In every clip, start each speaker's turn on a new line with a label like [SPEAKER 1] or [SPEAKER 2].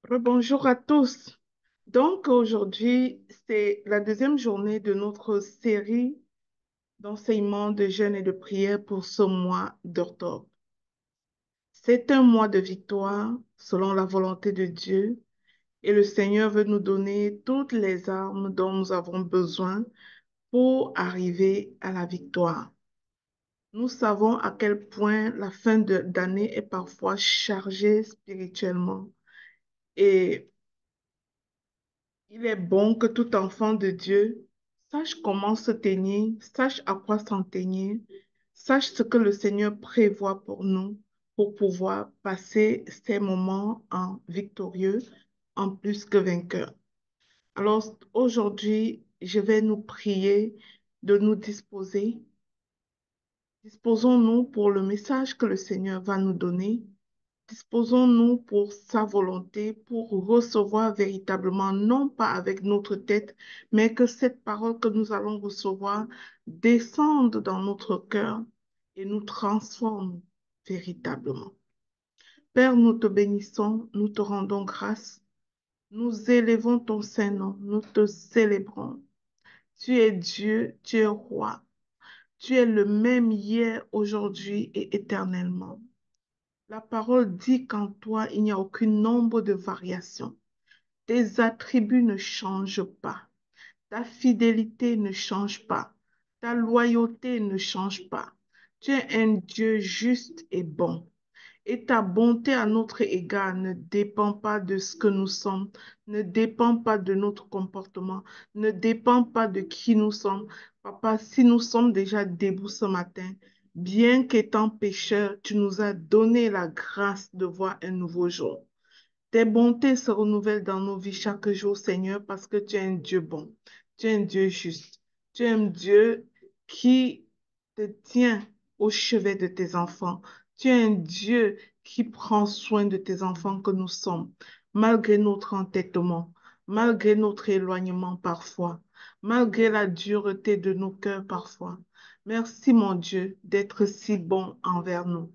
[SPEAKER 1] Bonjour à tous. Donc aujourd'hui, c'est la deuxième journée de notre série d'enseignement de jeûne et de prière pour ce mois d'octobre. C'est un mois de victoire selon la volonté de Dieu et le Seigneur veut nous donner toutes les armes dont nous avons besoin pour arriver à la victoire. Nous savons à quel point la fin d'année est parfois chargée spirituellement et il est bon que tout enfant de Dieu sache comment se tenir, sache à quoi s'en tenir, sache ce que le Seigneur prévoit pour nous pour pouvoir passer ces moments en victorieux, en plus que vainqueur. Alors aujourd'hui, je vais nous prier de nous disposer. Disposons-nous pour le message que le Seigneur va nous donner. Disposons-nous pour sa volonté, pour recevoir véritablement, non pas avec notre tête, mais que cette parole que nous allons recevoir descende dans notre cœur et nous transforme véritablement. Père, nous te bénissons, nous te rendons grâce, nous élevons ton Saint-Nom, nous te célébrons. Tu es Dieu, tu es roi, tu es le même hier, aujourd'hui et éternellement. La parole dit qu'en toi, il n'y a aucun nombre de variations. Tes attributs ne changent pas. Ta fidélité ne change pas. Ta loyauté ne change pas. Tu es un Dieu juste et bon. Et ta bonté à notre égard ne dépend pas de ce que nous sommes, ne dépend pas de notre comportement, ne dépend pas de qui nous sommes. Papa, si nous sommes déjà debout ce matin, bien qu'étant pécheurs, tu nous as donné la grâce de voir un nouveau jour. Tes bontés se renouvellent dans nos vies chaque jour, Seigneur, parce que tu es un Dieu bon, tu es un Dieu juste, tu es un Dieu qui te tient au chevet de tes enfants. Tu es un Dieu qui prend soin de tes enfants que nous sommes, malgré notre entêtement, malgré notre éloignement parfois, malgré la dureté de nos cœurs parfois. Merci, mon Dieu, d'être si bon envers nous.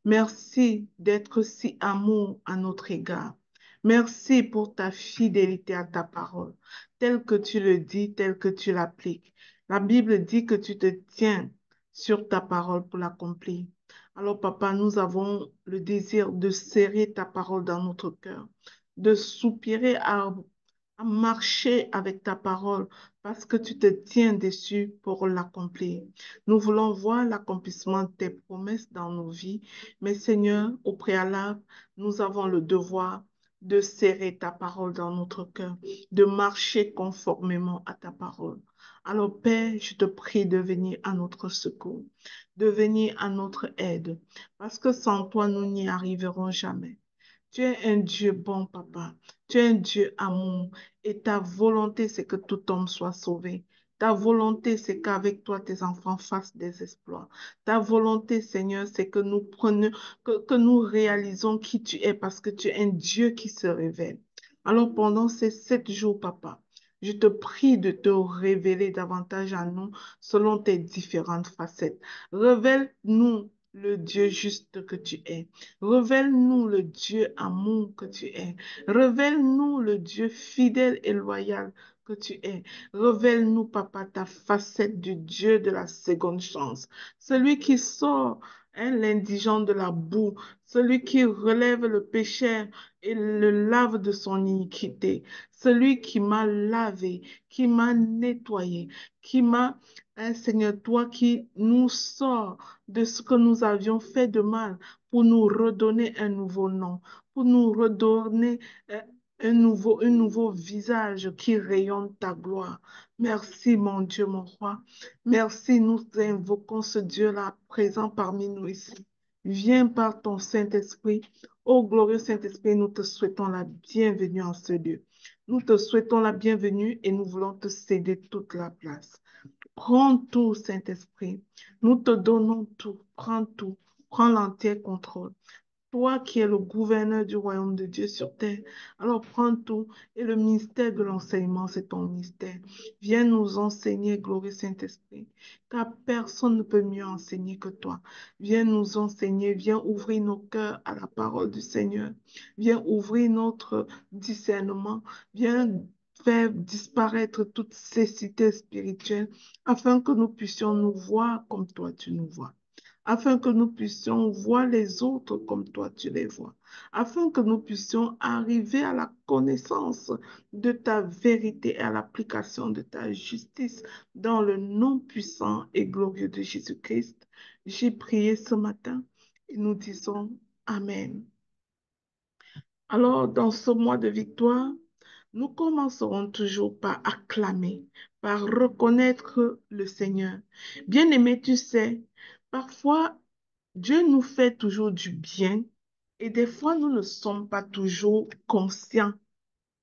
[SPEAKER 1] Merci d'être si amour à notre égard. Merci pour ta fidélité à ta parole, telle que tu le dis, telle que tu l'appliques. La Bible dit que tu te tiens sur ta parole pour l'accomplir. Alors, papa, nous avons le désir de serrer ta parole dans notre cœur, de soupirer à marcher avec ta parole parce que tu te tiens dessus pour l'accomplir. Nous voulons voir l'accomplissement de tes promesses dans nos vies, mais Seigneur, au préalable, nous avons le devoir de serrer ta parole dans notre cœur, de marcher conformément à ta parole. Alors, Père, je te prie de venir à notre secours, de venir à notre aide, parce que sans toi, nous n'y arriverons jamais. Tu es un Dieu bon, papa. Tu es un Dieu amour. Et ta volonté, c'est que tout homme soit sauvé. Ta volonté, c'est qu'avec toi, tes enfants fassent des exploits. Ta volonté, Seigneur, c'est que nous prenions, que nous réalisons qui tu es parce que tu es un Dieu qui se révèle. Alors, pendant ces 7 jours, papa, je te prie de te révéler davantage à nous selon tes différentes facettes. Révèle-nous le Dieu juste que tu es. Révèle-nous le Dieu amour que tu es. Révèle-nous le Dieu fidèle et loyal que tu es. Révèle-nous, papa, ta facette du Dieu de la seconde chance. Celui qui sort l'indigent de la boue, celui qui relève le péché et le lave de son iniquité, celui qui m'a lavé, qui m'a nettoyé, qui m'a, Seigneur, toi qui nous sors de ce que nous avions fait de mal pour nous redonner un nouveau nom, pour nous redonner euh, un nouveau visage qui rayonne ta gloire. Merci, mon Dieu, mon roi. Merci, nous invoquons ce Dieu-là présent parmi nous ici. Viens par ton Saint-Esprit. Ô glorieux Saint-Esprit, nous te souhaitons la bienvenue en ce lieu. Nous te souhaitons la bienvenue et nous voulons te céder toute la place. Prends tout, Saint-Esprit. Nous te donnons tout. Prends tout. Prends l'entier contrôle. toi qui es le gouverneur du royaume de Dieu sur terre. Alors prends tout et le ministère de l'enseignement, c'est ton ministère. Viens nous enseigner, glorieux Saint-Esprit, car personne ne peut mieux enseigner que toi. Viens nous enseigner, viens ouvrir nos cœurs à la parole du Seigneur. Viens ouvrir notre discernement. Viens faire disparaître toute cécité spirituelle afin que nous puissions nous voir comme toi tu nous vois, afin que nous puissions voir les autres comme toi tu les vois, afin que nous puissions arriver à la connaissance de ta vérité et à l'application de ta justice dans le nom puissant et glorieux de Jésus-Christ. J'ai prié ce matin et nous disons Amen. Alors, dans ce mois de victoire, nous commencerons toujours par acclamer, par reconnaître le Seigneur. Bien-aimé, tu sais, parfois, Dieu nous fait toujours du bien et des fois, nous ne sommes pas toujours conscients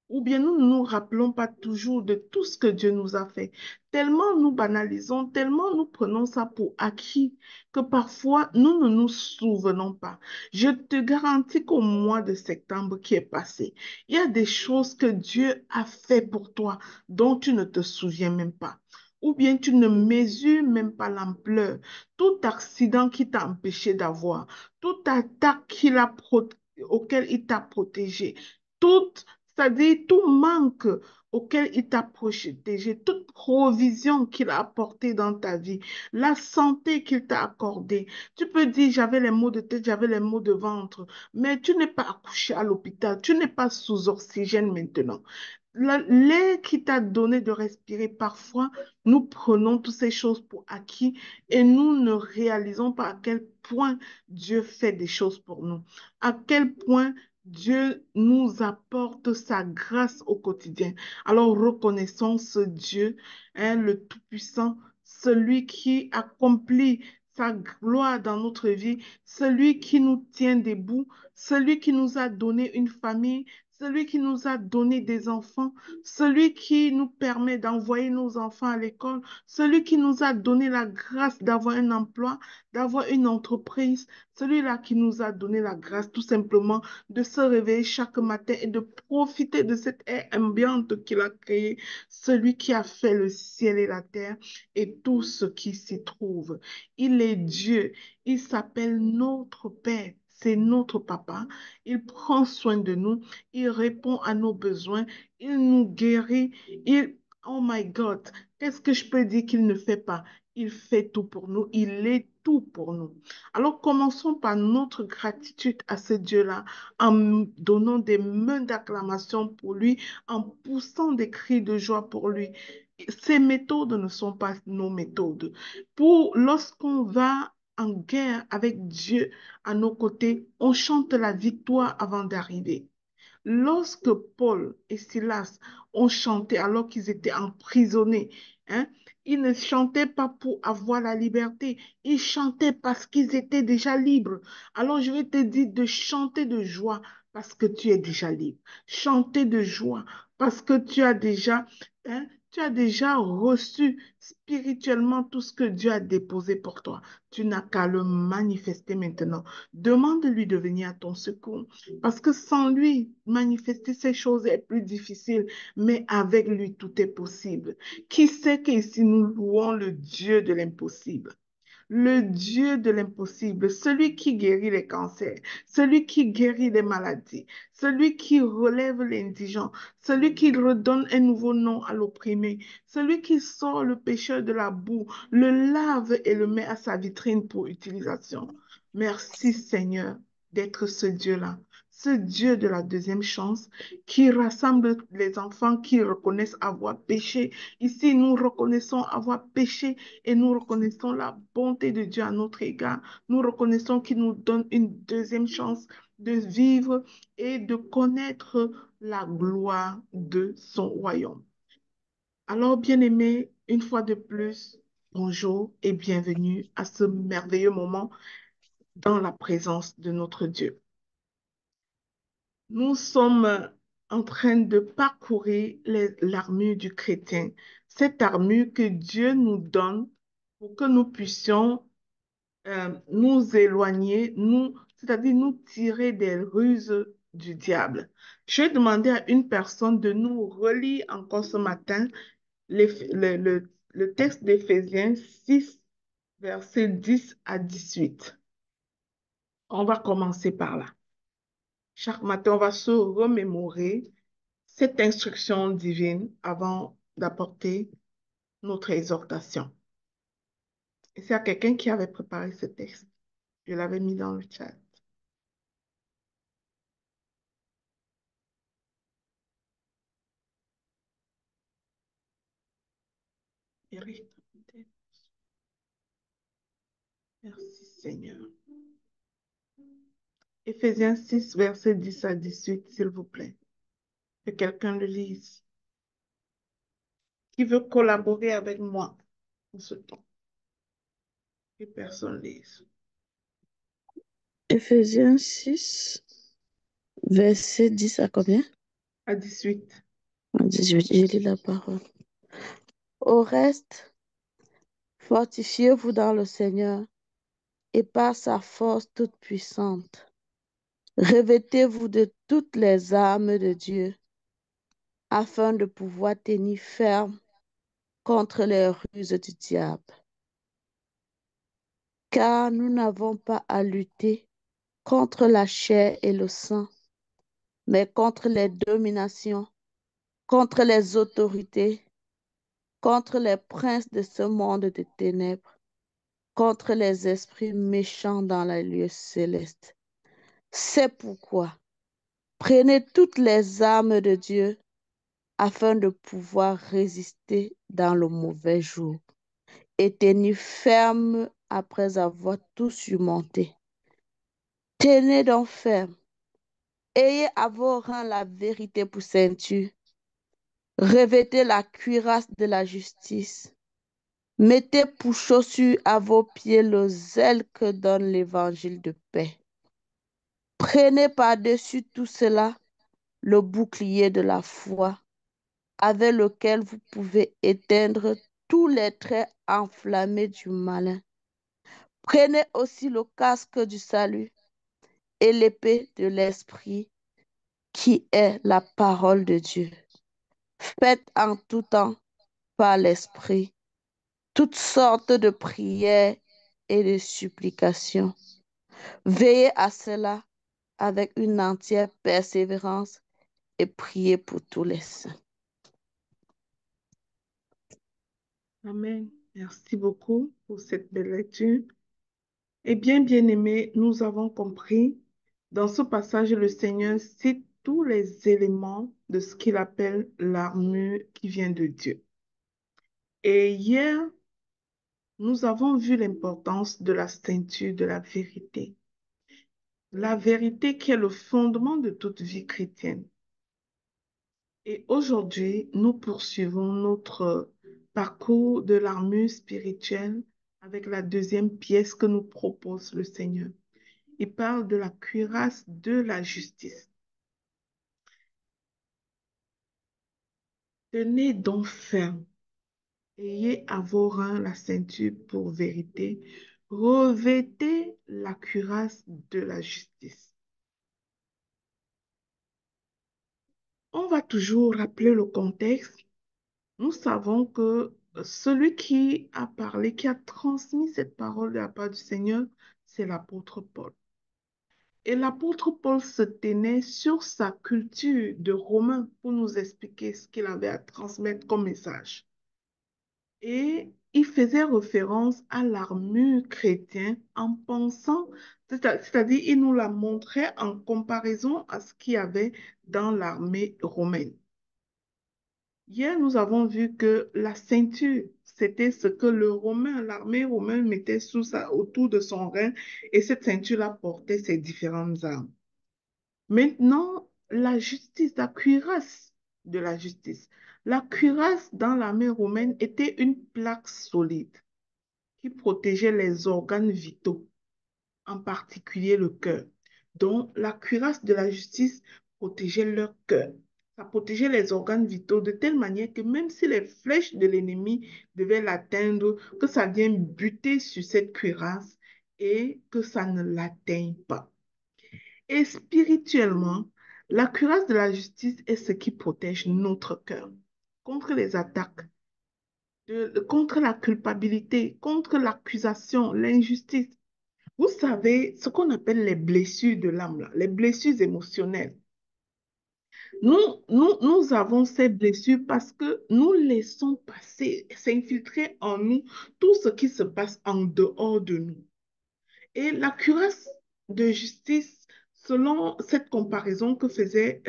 [SPEAKER 1] ou bien nous ne nous rappelons pas toujours de tout ce que Dieu nous a fait. Tellement nous banalisons, tellement nous prenons ça pour acquis que parfois nous ne nous souvenons pas. Je te garantis qu'au mois de septembre qui est passé, il y a des choses que Dieu a fait pour toi dont tu ne te souviens même pas. Ou bien tu ne mesures même pas l'ampleur. Tout accident qui t'a empêché d'avoir, toute attaque auquel il t'a protégé, toute c'est-à-dire tout manque auquel il t'a protégé, toute provision qu'il a apportée dans ta vie, la santé qu'il t'a accordée. Tu peux dire, j'avais les maux de tête, j'avais les maux de ventre, mais tu n'es pas accouché à l'hôpital, tu n'es pas sous oxygène maintenant. L'air qui t'a donné de respirer, parfois, nous prenons toutes ces choses pour acquis et nous ne réalisons pas à quel point Dieu fait des choses pour nous, à quel point Dieu nous apporte sa grâce au quotidien. Alors reconnaissons ce Dieu, hein, le Tout-Puissant, celui qui accomplit sa gloire dans notre vie, celui qui nous tient debout, celui qui nous a donné une famille, celui qui nous a donné des enfants, celui qui nous permet d'envoyer nos enfants à l'école, celui qui nous a donné la grâce d'avoir un emploi, d'avoir une entreprise, celui-là qui nous a donné la grâce tout simplement de se réveiller chaque matin et de profiter de cette air ambiante qu'il a créée, celui qui a fait le ciel et la terre et tout ce qui s'y trouve. Il est Dieu, il s'appelle notre Père. C'est notre papa. Il prend soin de nous. Il répond à nos besoins. Il nous guérit. Oh my God, qu'est-ce que je peux dire qu'il ne fait pas? Il fait tout pour nous. Il est tout pour nous. Alors commençons par notre gratitude à ce Dieu-là, en donnant des mains d'acclamation pour lui, en poussant des cris de joie pour lui. Ces méthodes ne sont pas nos méthodes. Lorsqu'on va en guerre avec Dieu à nos côtés, on chante la victoire avant d'arriver. Lorsque Paul et Silas ont chanté alors qu'ils étaient emprisonnés, hein, ils ne chantaient pas pour avoir la liberté, ils chantaient parce qu'ils étaient déjà libres. Alors je vais te dire de chanter de joie parce que tu es déjà libre. Chanter de joie parce que hein, tu as déjà reçu spirituellement tout ce que Dieu a déposé pour toi. Tu n'as qu'à le manifester maintenant. Demande-lui de venir à ton secours. Parce que sans lui, manifester ces choses est plus difficile, mais avec lui, tout est possible. Qui sait qu'ici nous louons le Dieu de l'impossible? Le Dieu de l'impossible, celui qui guérit les cancers, celui qui guérit les maladies, celui qui relève l'indigent, celui qui redonne un nouveau nom à l'opprimé, celui qui sort le pécheur de la boue, le lave et le met à sa vitrine pour utilisation. Merci Seigneur d'être ce Dieu-là, ce Dieu de la deuxième chance qui rassemble les enfants qui reconnaissent avoir péché. Ici, nous reconnaissons avoir péché et nous reconnaissons la bonté de Dieu à notre égard. Nous reconnaissons qu'il nous donne une deuxième chance de vivre et de connaître la gloire de son royaume. Alors, bien-aimés, une fois de plus, bonjour et bienvenue à ce merveilleux moment dans la présence de notre Dieu. Nous sommes en train de parcourir l'armure du chrétien, cette armure que Dieu nous donne pour que nous puissions nous éloigner, nous c'est-à-dire nous tirer des ruses du diable. Je vais demander à une personne de nous relire encore ce matin le texte d'Éphésiens 6, versets 10 à 18. On va commencer par là. Chaque matin, on va se remémorer cette instruction divine avant d'apporter notre exhortation. Et c'est à quelqu'un qui avait préparé ce texte. Je l'avais mis dans le chat. Eric, merci Seigneur. Éphésiens 6, versets 10 à 18, s'il vous plaît. Que quelqu'un le lise. Qui veut collaborer avec moi en ce temps? Que personne lise.
[SPEAKER 2] Éphésiens 6, verset 10 à combien?
[SPEAKER 1] À 18.
[SPEAKER 2] À 18, je lis la parole. Au reste, fortifiez-vous dans le Seigneur et par sa force toute puissante. Revêtez-vous de toutes les armes de Dieu afin de pouvoir tenir ferme contre les ruses du diable. Car nous n'avons pas à lutter contre la chair et le sang, mais contre les dominations, contre les autorités, contre les princes de ce monde de ténèbres, contre les esprits méchants dans les lieux célestes. C'est pourquoi prenez toutes les armes de Dieu afin de pouvoir résister dans le mauvais jour et tenir ferme après avoir tout surmonté. Tenez donc ferme. Ayez à vos reins la vérité pour ceinture. Revêtez la cuirasse de la justice. Mettez pour chaussure à vos pieds le zèle que donne l'évangile de paix. Prenez par-dessus tout cela le bouclier de la foi, avec lequel vous pouvez éteindre tous les traits enflammés du malin. Prenez aussi le casque du salut et l'épée de l'esprit, qui est la parole de Dieu. Faites en tout temps, par l'esprit, toutes sortes de prières et de supplications. Veillez à cela avec une entière persévérance et priez pour tous les saints.
[SPEAKER 1] Amen. Merci beaucoup pour cette belle lecture. Eh bien, bien-aimés, nous avons compris. Dans ce passage, le Seigneur cite tous les éléments de ce qu'il appelle l'armure qui vient de Dieu. Et hier, nous avons vu l'importance de la ceinture de la vérité. La vérité qui est le fondement de toute vie chrétienne. Et aujourd'hui, nous poursuivons notre parcours de l'armure spirituelle avec la deuxième pièce que nous propose le Seigneur. Il parle de la cuirasse de la justice. Tenez donc ferme, ayez à vos reins la ceinture pour vérité, revêtez la cuirasse de la justice. On va toujours rappeler le contexte. Nous savons que celui qui a parlé, qui a transmis cette parole de la part du Seigneur, c'est l'apôtre Paul. Et l'apôtre Paul se tenait sur sa culture de Romain pour nous expliquer ce qu'il avait à transmettre comme message. Et il faisait référence à l'armure chrétienne en pensant, c'est-à-dire il nous la montrait en comparaison à ce qu'il y avait dans l'armée romaine. Hier, nous avons vu que la ceinture, c'était ce que l'armée romaine mettait autour de son rein, et cette ceinture-là portait ses différentes armes. Maintenant, la justice, la cuirasse de la justice. La cuirasse dans l'armée romaine était une plaque solide qui protégeait les organes vitaux, en particulier le cœur. Donc, la cuirasse de la justice protégeait leur cœur. Ça protégeait les organes vitaux de telle manière que même si les flèches de l'ennemi devaient l'atteindre, que ça vienne buter sur cette cuirasse et que ça ne l'atteigne pas. Et spirituellement, la cuirasse de la justice est ce qui protège notre cœur contre les attaques, contre la culpabilité, contre l'accusation, l'injustice. Vous savez, ce qu'on appelle les blessures de l'âme, là, les blessures émotionnelles. Nous, nous avons ces blessures parce que nous laissons passer, s'infiltrer en nous tout ce qui se passe en dehors de nous. Et la cuirasse de justice, selon cette comparaison que faisait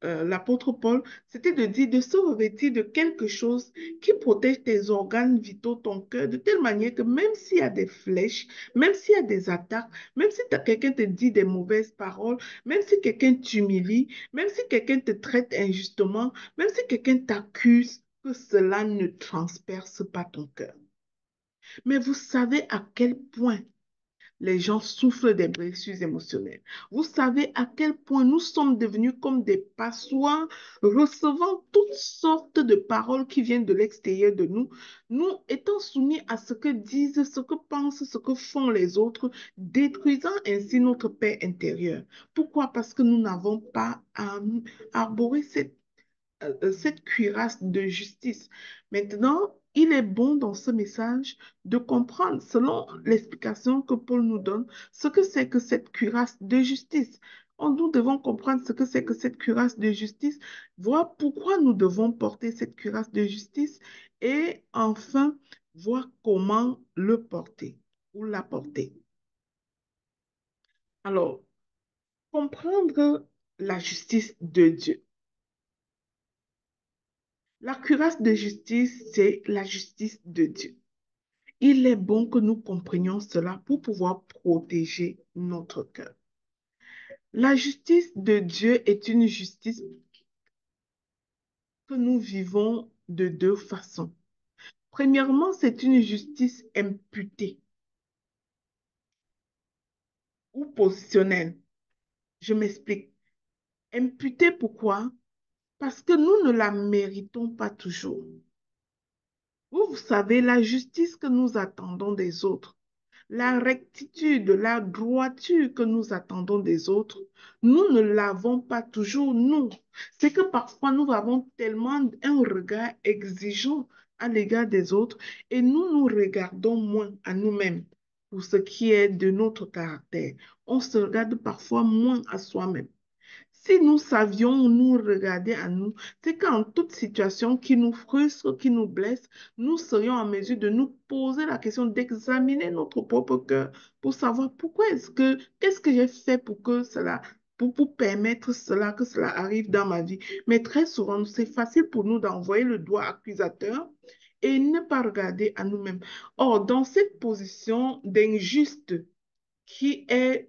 [SPEAKER 1] l'apôtre Paul, c'était de dire de se revêtir de quelque chose qui protège tes organes vitaux, ton cœur, de telle manière que même s'il y a des flèches, même s'il y a des attaques, même si quelqu'un te dit des mauvaises paroles, même si quelqu'un t'humilie, même si quelqu'un te traite injustement, même si quelqu'un t'accuse, que cela ne transperce pas ton cœur. Mais vous savez à quel point les gens souffrent des blessures émotionnelles. Vous savez à quel point nous sommes devenus comme des passoires, recevant toutes sortes de paroles qui viennent de l'extérieur de nous, nous étant soumis à ce que disent, ce que pensent, ce que font les autres, détruisant ainsi notre paix intérieure. Pourquoi? Parce que nous n'avons pas arboré cette cuirasse de justice. Maintenant, il est bon dans ce message de comprendre, selon l'explication que Paul nous donne, ce que c'est que cette cuirasse de justice. Nous devons comprendre ce que c'est que cette cuirasse de justice, voir pourquoi nous devons porter cette cuirasse de justice et enfin voir comment le porter ou la porter. Alors, comprendre la justice de Dieu. La cuirasse de justice, c'est la justice de Dieu. Il est bon que nous comprenions cela pour pouvoir protéger notre cœur. La justice de Dieu est une justice que nous vivons de deux façons. Premièrement, c'est une justice imputée ou positionnelle. Je m'explique. Imputée pourquoi? Parce que nous ne la méritons pas toujours. Vous savez, la justice que nous attendons des autres, la rectitude, la droiture que nous attendons des autres, nous ne l'avons pas toujours, nous. C'est que parfois nous avons tellement un regard exigeant à l'égard des autres et nous nous regardons moins à nous-mêmes pour ce qui est de notre caractère. On se regarde parfois moins à soi-même. Si nous savions nous regarder à nous, c'est qu'en toute situation qui nous frustre, qui nous blesse, nous serions en mesure de nous poser la question, d'examiner notre propre cœur pour savoir pourquoi qu'est-ce que j'ai fait pour que cela, pour permettre cela, que cela arrive dans ma vie. Mais très souvent, c'est facile pour nous d'envoyer le doigt accusateur et ne pas regarder à nous-mêmes. Or, dans cette position d'injuste qui est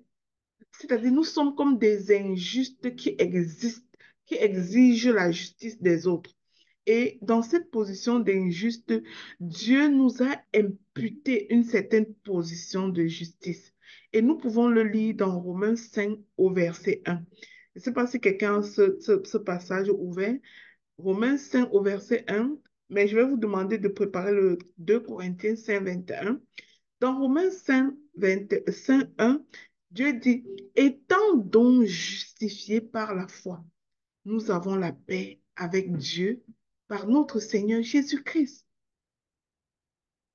[SPEAKER 1] c'est-à-dire, nous sommes comme des injustes qui existent, qui exigent la justice des autres. Et dans cette position d'injuste, Dieu nous a imputé une certaine position de justice. Et nous pouvons le lire dans Romains 5 au verset 1. Je ne sais pas si quelqu'un a ce passage ouvert. Romains 5 au verset 1. Mais je vais vous demander de préparer le 2 Corinthiens 5, 21. Dans Romains 5, 25, 1, Dieu dit, étant donc justifiés par la foi, nous avons la paix avec Dieu par notre Seigneur Jésus-Christ.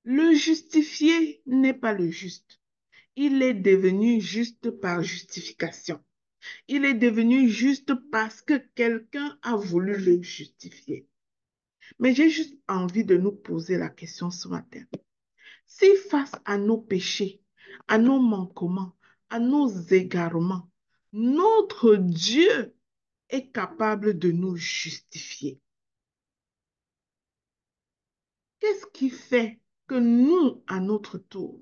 [SPEAKER 1] Le justifié n'est pas le juste. Il est devenu juste par justification. Il est devenu juste parce que quelqu'un a voulu le justifier. Mais j'ai juste envie de nous poser la question ce matin. Si face à nos péchés, à nos manquements, à nos égarements, notre Dieu est capable de nous justifier, qu'est-ce qui fait que nous, à notre tour,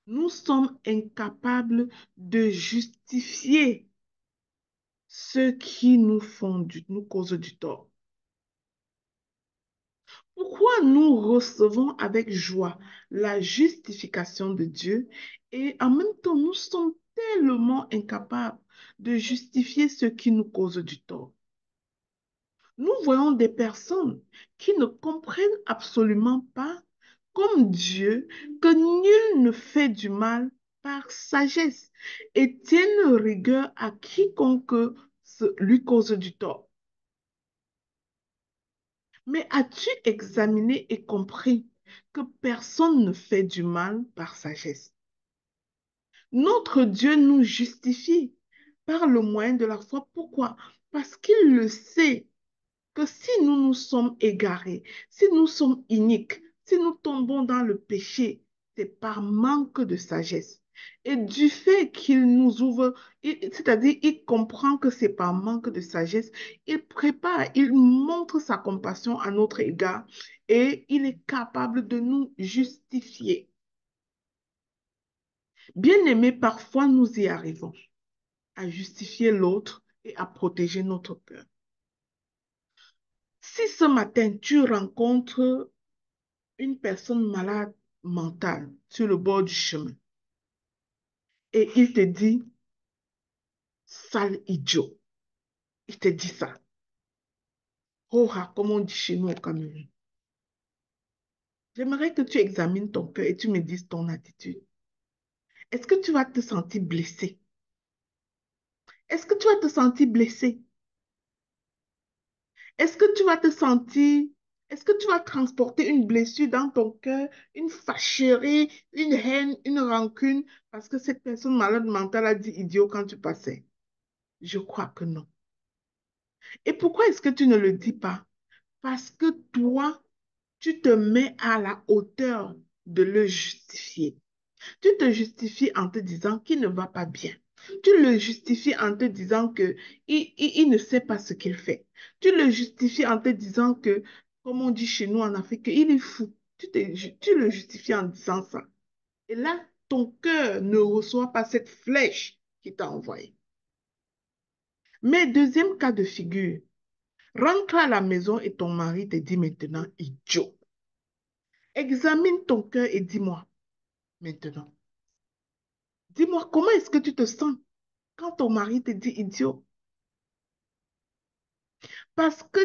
[SPEAKER 1] nous sommes incapables de justifier ceux qui nous causent du tort? Pourquoi nous recevons avec joie la justification de Dieu et en même temps nous sommes tellement incapables de justifier ceux qui nous causent du tort? Nous voyons des personnes qui ne comprennent absolument pas, comme Dieu, que nul ne fait du mal par sagesse et tienne rigueur à quiconque lui cause du tort. Mais as-tu examiné et compris que personne ne fait du mal par sagesse? Notre Dieu nous justifie par le moyen de la foi. Pourquoi? Parce qu'il le sait que si nous nous sommes égarés, si nous sommes iniques, si nous tombons dans le péché, c'est par manque de sagesse. Et du fait qu'il nous ouvre, c'est-à-dire il comprend que c'est par manque de sagesse, il prépare, il montre sa compassion à notre égard et il est capable de nous justifier. Bien aimé, parfois nous y arrivons à justifier l'autre et à protéger notre cœur. Si ce matin tu rencontres une personne malade mentale sur le bord du chemin et il te dit, sale idiot, il te dit ça. Oh, ah, comme on dit chez nous au Cameroun. J'aimerais que tu examines ton cœur et tu me dises ton attitude. Est-ce que tu vas te sentir blessé? Est-ce que tu vas te sentir blessé? Est-ce que tu vas te sentir, est-ce que tu vas transporter une blessure dans ton cœur, une fâcherie, une haine, une rancune, parce que cette personne malade mentale a dit idiot quand tu passais? Je crois que non. Et pourquoi est-ce que tu ne le dis pas? Parce que toi, tu te mets à la hauteur de le justifier. Tu te justifies en te disant qu'il ne va pas bien. Tu le justifies en te disant que il ne sait pas ce qu'il fait. Tu le justifies en te disant que, comme on dit chez nous en Afrique, il est fou. Tu le justifies en disant ça. Et là, ton cœur ne reçoit pas cette flèche qui t'a envoyé. Mais deuxième cas de figure, rentre à la maison et ton mari te dit maintenant, idiot. Examine ton cœur et dis-moi maintenant. Dis-moi, comment est-ce que tu te sens quand ton mari te dit idiot? Parce que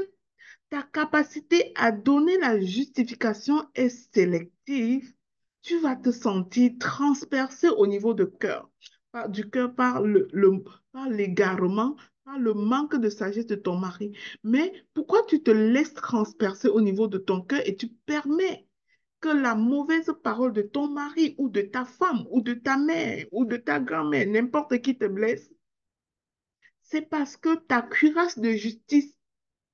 [SPEAKER 1] ta capacité à donner la justification est sélective, tu vas te sentir transpercé au niveau du cœur par l'égarement, par le manque de sagesse de ton mari. Mais pourquoi tu te laisses transpercer au niveau de ton cœur et tu permets que la mauvaise parole de ton mari ou de ta femme ou de ta mère ou de ta grand-mère, n'importe qui te blesse? C'est parce que ta cuirasse de justice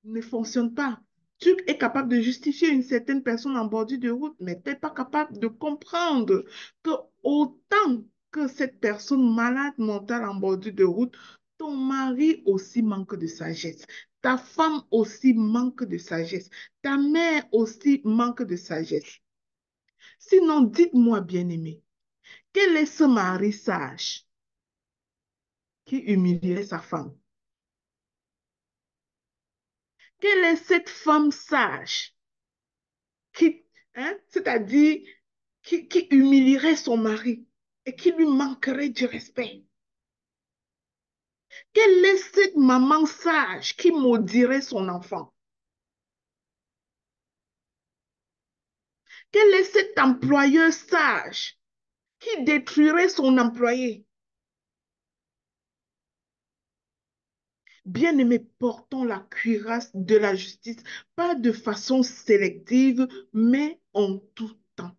[SPEAKER 1] ne fonctionne pas. Tu es capable de justifier une certaine personne en bordure de route, mais tu n'es pas capable de comprendre que autant que cette personne malade mentale en bordure de route, ton mari aussi manque de sagesse. Ta femme aussi manque de sagesse. Ta mère aussi manque de sagesse. Sinon, dites-moi, bien-aimé, quel est ce mari sage qui humilierait sa femme? Quelle est cette femme sage qui, c'est-à-dire qui humilierait son mari et qui lui manquerait du respect? Quelle est cette maman sage qui maudirait son enfant? Quel est cet employeur sage qui détruirait son employé? Bien-aimés, portons la cuirasse de la justice, pas de façon sélective, mais en tout temps.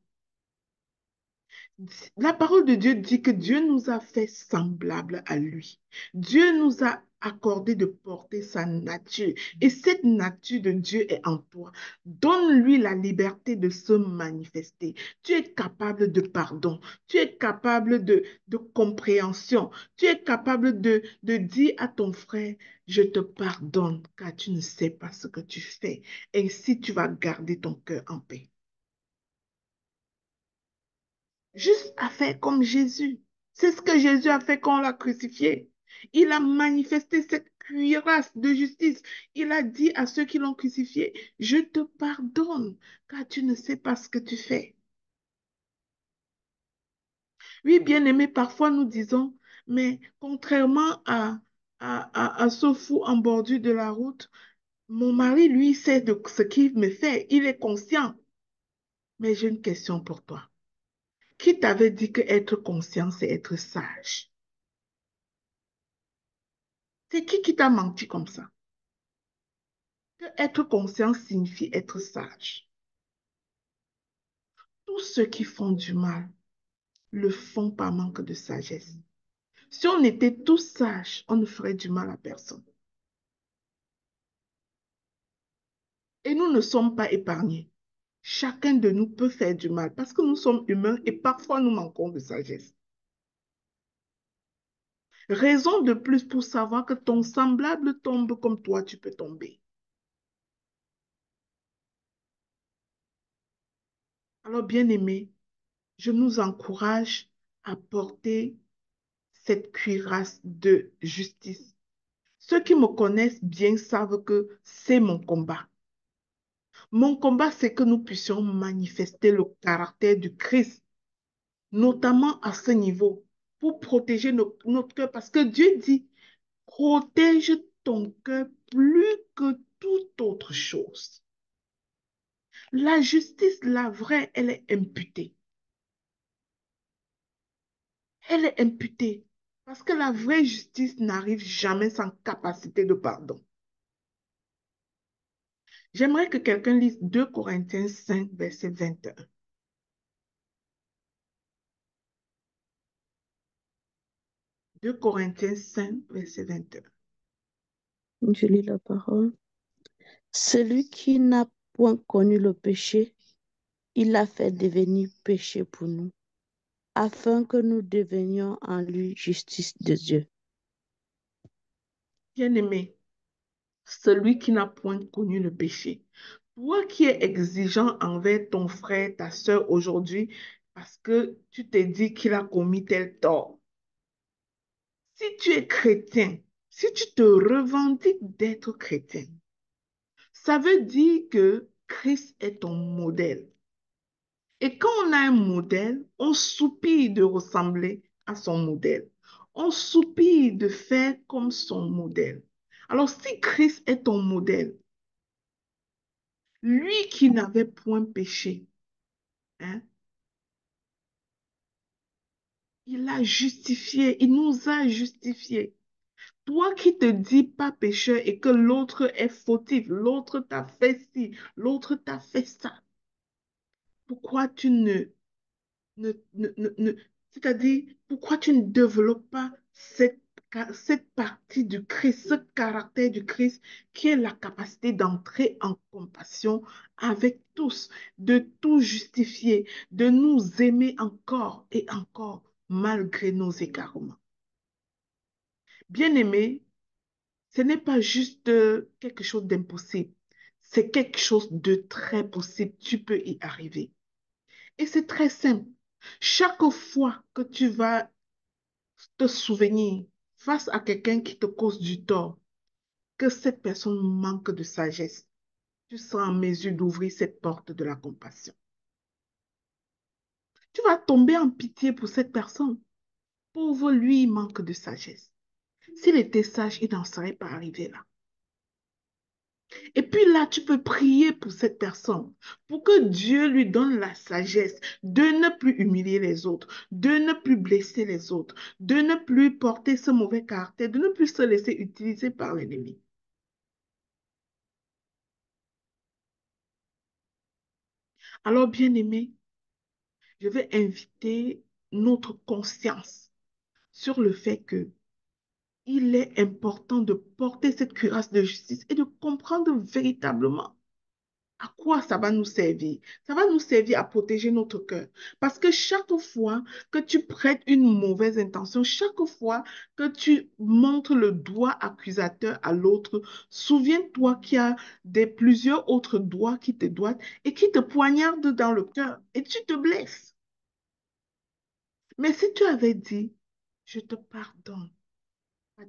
[SPEAKER 1] La parole de Dieu dit que Dieu nous a fait semblables à lui. Dieu nous a accordé de porter sa nature. Et cette nature de Dieu est en toi. Donne-lui la liberté de se manifester. Tu es capable de pardon. Tu es capable de compréhension. Tu es capable de dire à ton frère, je te pardonne car tu ne sais pas ce que tu fais. Ainsi, tu vas garder ton cœur en paix. Juste à faire comme Jésus. C'est ce que Jésus a fait quand on l'a crucifié. Il a manifesté cette cuirasse de justice. Il a dit à ceux qui l'ont crucifié, je te pardonne, car tu ne sais pas ce que tu fais. Oui, bien-aimé, parfois nous disons, mais contrairement à ce fou en bordure de la route, mon mari, lui, sait de ce qu'il me fait. Il est conscient. Mais j'ai une question pour toi. Qui t'avait dit que être conscient, c'est être sage? C'est qui t'a menti comme ça? Que être conscient signifie être sage. Tous ceux qui font du mal le font par manque de sagesse. Si on était tous sages, on ne ferait du mal à personne. Et nous ne sommes pas épargnés. Chacun de nous peut faire du mal parce que nous sommes humains et parfois nous manquons de sagesse. Raison de plus pour savoir que ton semblable tombe comme toi, tu peux tomber. Alors, bien-aimés, je nous encourage à porter cette cuirasse de justice. Ceux qui me connaissent bien savent que c'est mon combat. Mon combat, c'est que nous puissions manifester le caractère du Christ, notamment à ce niveau, pour protéger notre cœur, parce que Dieu dit, protège ton cœur plus que toute autre chose. La justice, la vraie, elle est imputée. Elle est imputée. Parce que la vraie justice n'arrive jamais sans capacité de pardon. J'aimerais que quelqu'un lise 2 Corinthiens 5, verset 21. 2 Corinthiens 5, verset 21.
[SPEAKER 2] Je lis la parole. Celui qui n'a point connu le péché, il l'a fait devenir péché pour nous, afin que nous devenions en lui justice de Dieu.
[SPEAKER 1] Bien-aimé, celui qui n'a point connu le péché. Toi qui es exigeant envers ton frère, ta soeur aujourd'hui, parce que tu t'es dit qu'il a commis tel tort. Si tu es chrétien, si tu te revendiques d'être chrétien, ça veut dire que Christ est ton modèle. Et quand on a un modèle, on soupire de ressembler à son modèle. On soupire de faire comme son modèle. Alors si Christ est ton modèle, lui qui n'avait point péché, hein, il a justifié, il nous a justifiés. Toi qui te dis pas pécheur et que l'autre est fautif, l'autre t'a fait ci, l'autre t'a fait ça, pourquoi tu ne, c'est-à-dire, pourquoi tu ne développes pas cette partie du Christ, ce caractère du Christ qui est la capacité d'entrer en compassion avec tous, de tout justifier, de nous aimer encore et encore malgré nos égarements. Bien-aimé, ce n'est pas juste quelque chose d'impossible, c'est quelque chose de très possible. Tu peux y arriver. Et c'est très simple. Chaque fois que tu vas te souvenir face à quelqu'un qui te cause du tort, que cette personne manque de sagesse, tu seras en mesure d'ouvrir cette porte de la compassion. Tu vas tomber en pitié pour cette personne. Pauvre lui, il manque de sagesse. S'il était sage, il n'en serait pas arrivé là. Et puis là, tu peux prier pour cette personne, pour que Dieu lui donne la sagesse de ne plus humilier les autres, de ne plus blesser les autres, de ne plus porter ce mauvais caractère, de ne plus se laisser utiliser par l'ennemi. Alors, bien-aimé, je vais inviter notre conscience sur le fait que il est important de porter cette cuirasse de justice et de comprendre véritablement à quoi ça va nous servir? Ça va nous servir à protéger notre cœur. Parce que chaque fois que tu prêtes une mauvaise intention, chaque fois que tu montres le doigt accusateur à l'autre, souviens-toi qu'il y a plusieurs autres doigts qui te doigtent et qui te poignardent dans le cœur et tu te blesses. Mais si tu avais dit, je te pardonne,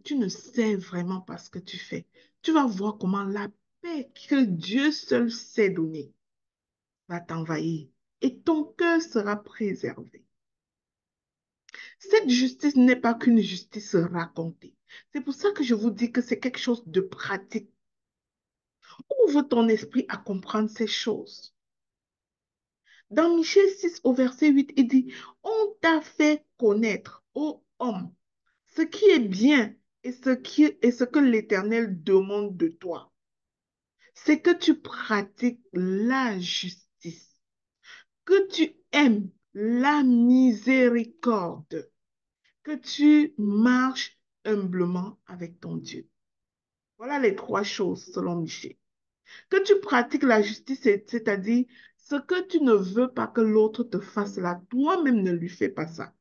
[SPEAKER 1] tu ne sais vraiment pas ce que tu fais. Tu vas voir comment la paix que Dieu seul sait donner va t'envahir et ton cœur sera préservé. Cette justice n'est pas qu'une justice racontée. C'est pour ça que je vous dis que c'est quelque chose de pratique. Ouvre ton esprit à comprendre ces choses. Dans Michée 6 au verset 8, il dit, on t'a fait connaître, ô homme, ce qui est bien et ce que l'Éternel demande de toi. C'est que tu pratiques la justice, que tu aimes la miséricorde, que tu marches humblement avec ton Dieu. Voilà les trois choses selon Michée. Que tu pratiques la justice, c'est-à-dire ce que tu ne veux pas que l'autre te fasse là, toi-même ne lui fais pas ça.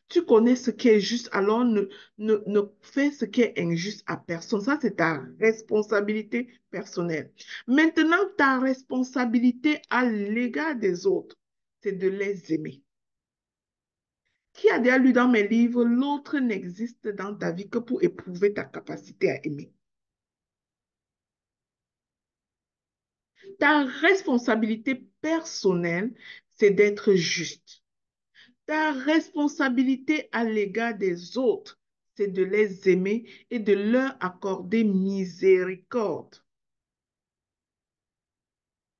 [SPEAKER 1] Tu connais ce qui est juste, alors ne fais ce qui est injuste à personne. Ça, c'est ta responsabilité personnelle. Maintenant, ta responsabilité à l'égard des autres, c'est de les aimer. Qui a déjà lu dans mes livres, l'autre n'existe dans ta vie que pour éprouver ta capacité à aimer. Ta responsabilité personnelle, c'est d'être juste. Ta responsabilité à l'égard des autres, c'est de les aimer et de leur accorder miséricorde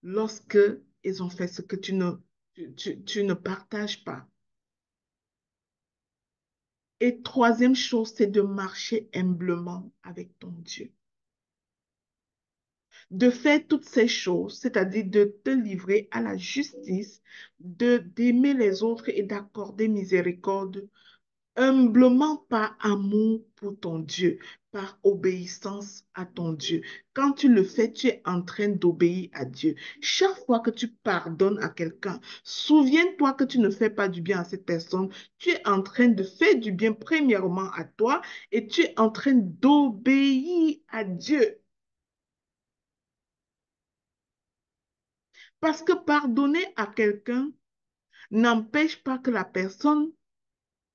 [SPEAKER 1] lorsque ils ont fait ce que tu ne partages pas. Et troisième chose, c'est de marcher humblement avec ton Dieu. De faire toutes ces choses, c'est-à-dire de te livrer à la justice, d'aimer les autres et d'accorder miséricorde humblement par amour pour ton Dieu, par obéissance à ton Dieu. Quand tu le fais, tu es en train d'obéir à Dieu. Chaque fois que tu pardonnes à quelqu'un, souviens-toi que tu ne fais pas du bien à cette personne. Tu es en train de faire du bien premièrement à toi et tu es en train d'obéir à Dieu. Parce que pardonner à quelqu'un n'empêche pas que la personne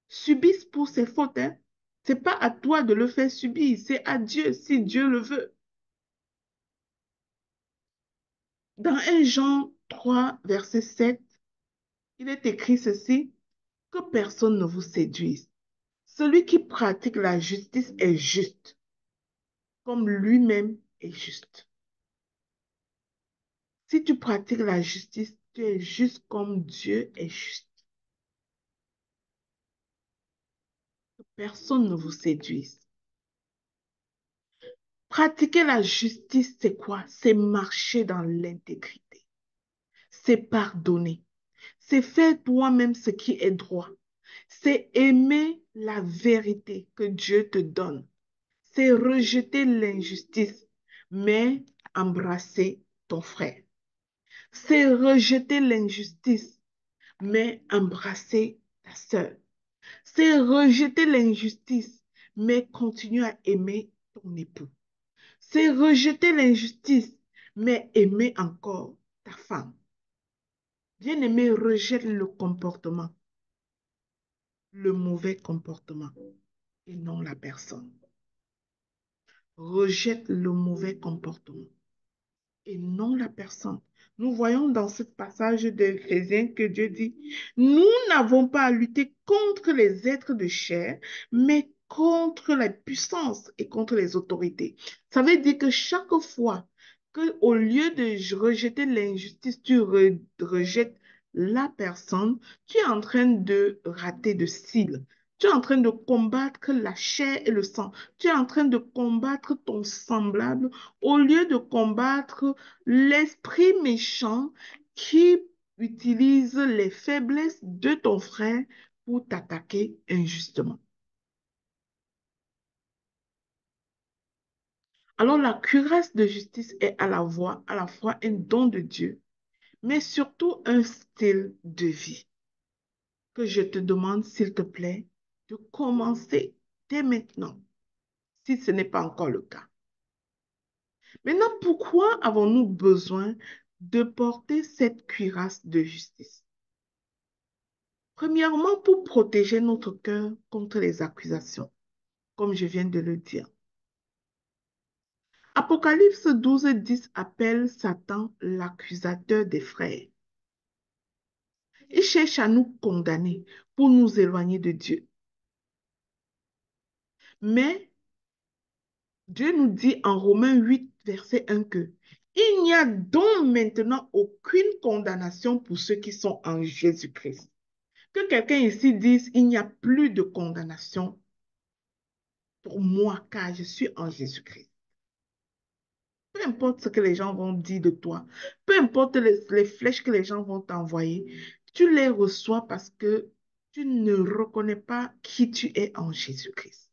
[SPEAKER 1] subisse pour ses fautes, hein. C'est pas à toi de le faire subir, c'est à Dieu si Dieu le veut. Dans 1 Jean 3, verset 7, il est écrit ceci, que personne ne vous séduise. Celui qui pratique la justice est juste, comme lui-même est juste. Si tu pratiques la justice, tu es juste comme Dieu est juste. Que personne ne vous séduise. Pratiquer la justice, c'est quoi? C'est marcher dans l'intégrité. C'est pardonner. C'est faire toi-même ce qui est droit. C'est aimer la vérité que Dieu te donne. C'est rejeter l'injustice, mais embrasser ton frère. C'est rejeter l'injustice, mais embrasser ta sœur. C'est rejeter l'injustice, mais continuer à aimer ton époux. C'est rejeter l'injustice, mais aimer encore ta femme. Bien-aimé, rejette le comportement, le mauvais comportement, et non la personne. Rejette le mauvais comportement et non la personne. Nous voyons dans ce passage d'Éphésiens que Dieu dit, nous n'avons pas à lutter contre les êtres de chair, mais contre la puissance et contre les autorités. Ça veut dire que chaque fois que, au lieu de rejeter l'injustice, tu rejettes la personne, tu es en train de rater de cible. Tu es en train de combattre la chair et le sang. Tu es en train de combattre ton semblable au lieu de combattre l'esprit méchant qui utilise les faiblesses de ton frère pour t'attaquer injustement. Alors la cuirasse de justice est à la fois un don de Dieu, mais surtout un style de vie que je te demande, s'il te plaît, de commencer dès maintenant, si ce n'est pas encore le cas. Maintenant, pourquoi avons-nous besoin de porter cette cuirasse de justice? Premièrement, pour protéger notre cœur contre les accusations, comme je viens de le dire. Apocalypse 12:10 appelle Satan l'accusateur des frères. Il cherche à nous condamner pour nous éloigner de Dieu. Mais Dieu nous dit en Romains 8, verset 1 que Il n'y a donc maintenant aucune condamnation pour ceux qui sont en Jésus-Christ. Que quelqu'un ici dise, il n'y a plus de condamnation pour moi, car je suis en Jésus-Christ. Peu importe ce que les gens vont dire de toi, peu importe les flèches que les gens vont t'envoyer, tu les reçois parce que tu ne reconnais pas qui tu es en Jésus-Christ.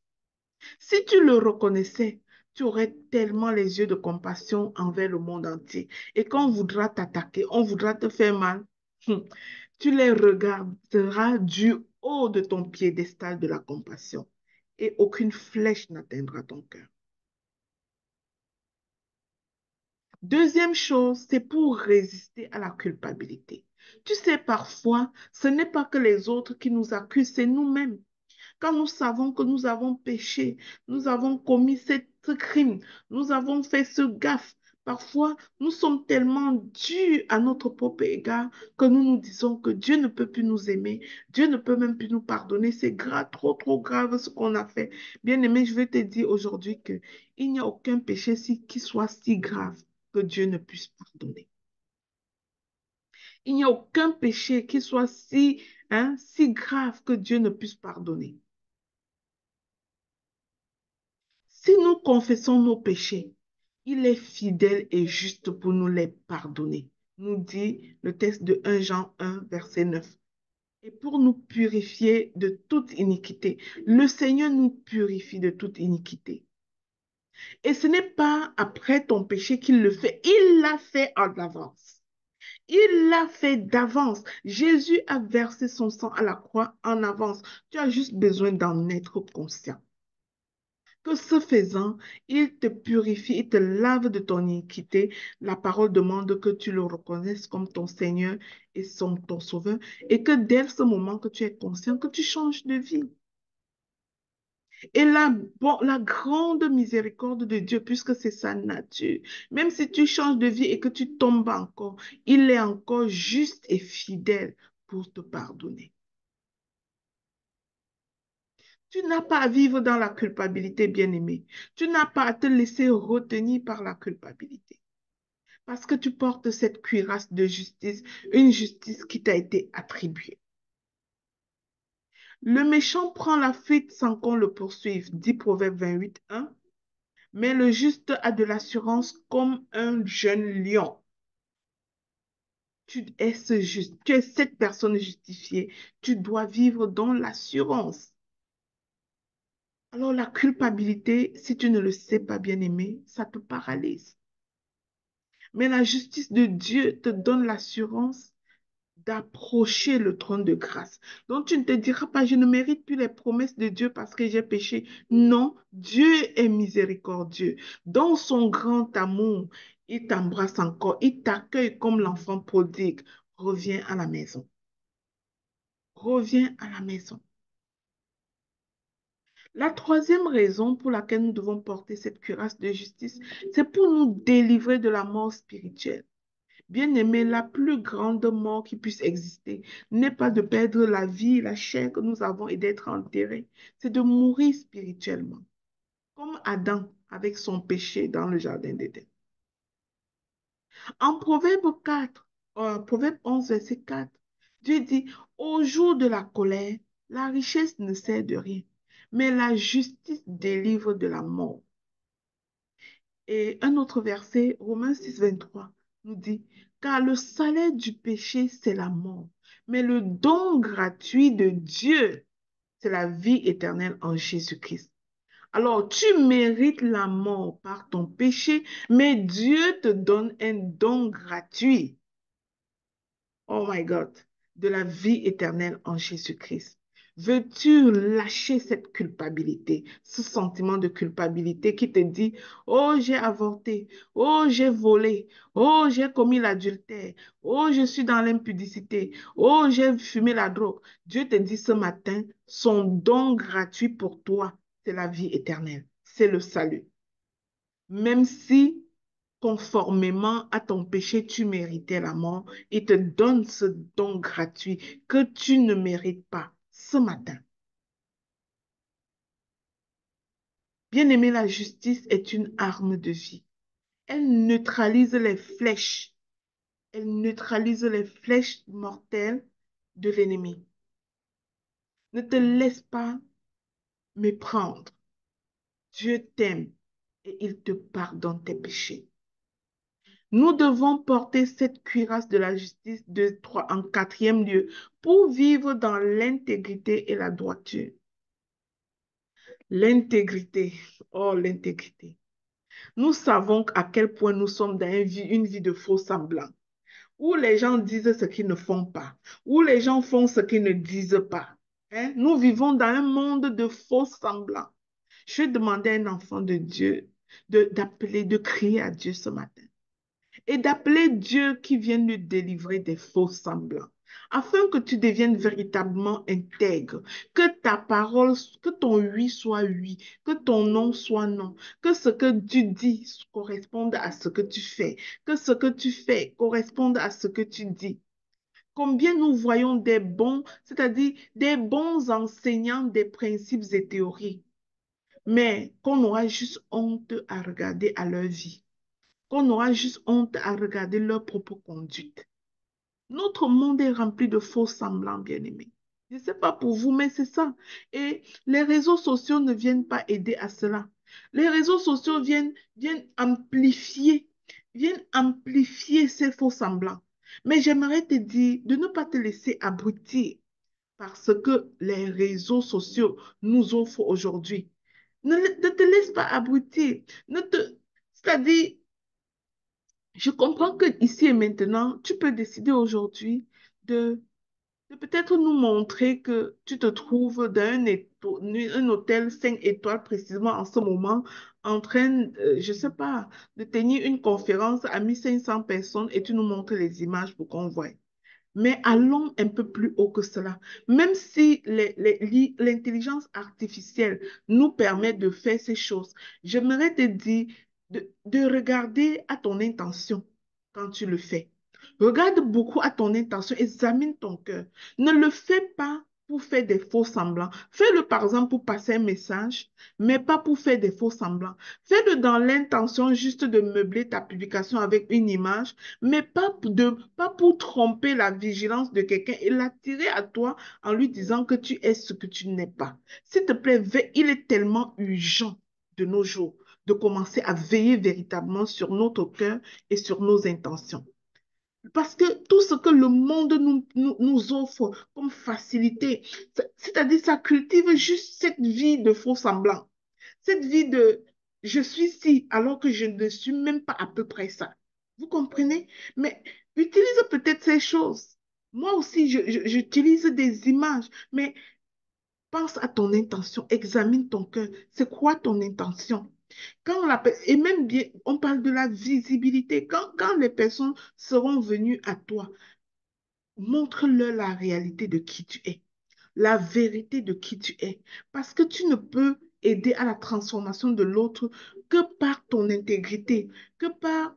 [SPEAKER 1] Si tu le reconnaissais, tu aurais tellement les yeux de compassion envers le monde entier. Et quand on voudra t'attaquer, on voudra te faire mal, tu les regarderas du haut de ton piédestal de la compassion et aucune flèche n'atteindra ton cœur. Deuxième chose, c'est pour résister à la culpabilité. Tu sais, parfois, ce n'est pas que les autres qui nous accusent, c'est nous-mêmes. Quand nous savons que nous avons péché, nous avons commis ce crime, nous avons fait ce gaffe, parfois nous sommes tellement durs à notre propre égard que nous nous disons que Dieu ne peut plus nous aimer, Dieu ne peut même plus nous pardonner. C'est grave, trop, trop grave ce qu'on a fait. Bien-aimé, je vais te dire aujourd'hui que il n'y a aucun péché qui soit si grave que Dieu ne puisse pardonner. Il n'y a aucun péché qui soit si grave que Dieu ne puisse pardonner. Si nous confessons nos péchés, il est fidèle et juste pour nous les pardonner, nous dit le texte de 1 Jean 1, verset 9. Et pour nous purifier de toute iniquité. Le Seigneur nous purifie de toute iniquité. Et ce n'est pas après ton péché qu'il le fait, il l'a fait en avance. Il l'a fait d'avance. Jésus a versé son sang à la croix en avance. Tu as juste besoin d'en être conscient. Que ce faisant, il te purifie, il te lave de ton iniquité. La parole demande que tu le reconnaisses comme ton Seigneur et ton Sauveur, et que dès ce moment que tu es conscient, que tu changes de vie. Et la grande miséricorde de Dieu, puisque c'est sa nature, même si tu changes de vie et que tu tombes encore, il est encore juste et fidèle pour te pardonner. Tu n'as pas à vivre dans la culpabilité, bien-aimé. Tu n'as pas à te laisser retenir par la culpabilité. Parce que tu portes cette cuirasse de justice, une justice qui t'a été attribuée. Le méchant prend la fuite sans qu'on le poursuive, dit Proverbe 28, 1. Mais le juste a de l'assurance comme un jeune lion. Tu es tu es cette personne justifiée. Tu dois vivre dans l'assurance. Alors la culpabilité, si tu ne le sais pas, bien aimé, ça te paralyse. Mais la justice de Dieu te donne l'assurance d'approcher le trône de grâce. Donc tu ne te diras pas, je ne mérite plus les promesses de Dieu parce que j'ai péché. Non, Dieu est miséricordieux. Dans son grand amour, il t'embrasse encore, il t'accueille comme l'enfant prodigue. Reviens à la maison. Reviens à la maison. La troisième raison pour laquelle nous devons porter cette cuirasse de justice, c'est pour nous délivrer de la mort spirituelle. Bien-aimé, la plus grande mort qui puisse exister n'est pas de perdre la vie, la chair que nous avons et d'être enterré. C'est de mourir spirituellement, comme Adam avec son péché dans le jardin d'Éden. En Proverbe 11, verset 4, Dieu dit, au jour de la colère, la richesse ne sert de rien, mais la justice délivre de la mort. Et un autre verset, Romains 6, 23, nous dit, car le salaire du péché, c'est la mort, mais le don gratuit de Dieu, c'est la vie éternelle en Jésus-Christ. Alors, tu mérites la mort par ton péché, mais Dieu te donne un don gratuit. Oh my God, de la vie éternelle en Jésus-Christ. Veux-tu lâcher cette culpabilité, ce sentiment de culpabilité qui te dit, oh, j'ai avorté, oh, j'ai volé, oh, j'ai commis l'adultère, oh, je suis dans l'impudicité, oh, j'ai fumé la drogue. Dieu te dit ce matin, son don gratuit pour toi, c'est la vie éternelle, c'est le salut. Même si conformément à ton péché, tu méritais la mort, il te donne ce don gratuit que tu ne mérites pas ce matin. Bien-aimé, la justice est une arme de vie. Elle neutralise les flèches. Elle neutralise les flèches mortelles de l'ennemi. Ne te laisse pas méprendre. Dieu t'aime et il te pardonne tes péchés. Nous devons porter cette cuirasse de la justice en quatrième lieu pour vivre dans l'intégrité et la droiture. L'intégrité. Oh, l'intégrité. Nous savons à quel point nous sommes dans une vie de faux semblants, où les gens disent ce qu'ils ne font pas, où les gens font ce qu'ils ne disent pas. Hein? Nous vivons dans un monde de faux semblants. Je vais demander à un enfant de Dieu d'appeler, de crier à Dieu ce matin et d'appeler Dieu qui vienne lui délivrer des faux semblants, afin que tu deviennes véritablement intègre, que ta parole, que ton oui soit oui, que ton non soit non, que ce que tu dis corresponde à ce que tu fais, que ce que tu fais corresponde à ce que tu dis. Combien nous voyons des bons, c'est-à-dire des bons enseignants des principes et théories, mais qu'on aura juste honte à regarder à leur vie, qu'on aura juste honte à regarder leur propre conduite. Notre monde est rempli de faux semblants, bien-aimés. Je ne sais pas pour vous, mais c'est ça. Et les réseaux sociaux ne viennent pas aider à cela. Les réseaux sociaux viennent amplifier ces faux semblants. Mais j'aimerais te dire de ne pas te laisser abrutir par ce que les réseaux sociaux nous offrent aujourd'hui. Ne te laisse pas abrutir. C'est-à-dire, je comprends que ici et maintenant, tu peux décider aujourd'hui de, de peut-être nous montrer que tu te trouves dans un hôtel 5 étoiles précisément en ce moment, en train, je ne sais pas, de tenir une conférence à 1500 personnes et tu nous montres les images pour qu'on voie. Mais allons un peu plus haut que cela. Même si l'intelligence artificielle nous permet de faire ces choses, j'aimerais te dire de regarder à ton intention quand tu le fais. Regarde beaucoup à ton intention, examine ton cœur. Ne le fais pas pour faire des faux semblants. Fais-le par exemple pour passer un message, mais pas pour faire des faux semblants. Fais-le dans l'intention juste de meubler ta publication avec une image, mais pas pour tromper la vigilance de quelqu'un et l'attirer à toi en lui disant que tu es ce que tu n'es pas. S'il te plaît, il est tellement urgent de nos jours de commencer à veiller véritablement sur notre cœur et sur nos intentions. Parce que tout ce que le monde nous offre comme facilité, c'est-à-dire ça cultive juste cette vie de faux semblants, cette vie de je suis ci alors que je ne suis même pas à peu près ça. Vous comprenez? Mais utilise peut-être ces choses. Moi aussi, j'utilise des images, mais pense à ton intention, examine ton cœur. C'est quoi ton intention? Et même bien, on parle de la visibilité. Quand les personnes seront venues à toi, montre-leur la réalité de qui tu es, la vérité de qui tu es. Parce que tu ne peux aider à la transformation de l'autre que par ton intégrité, que par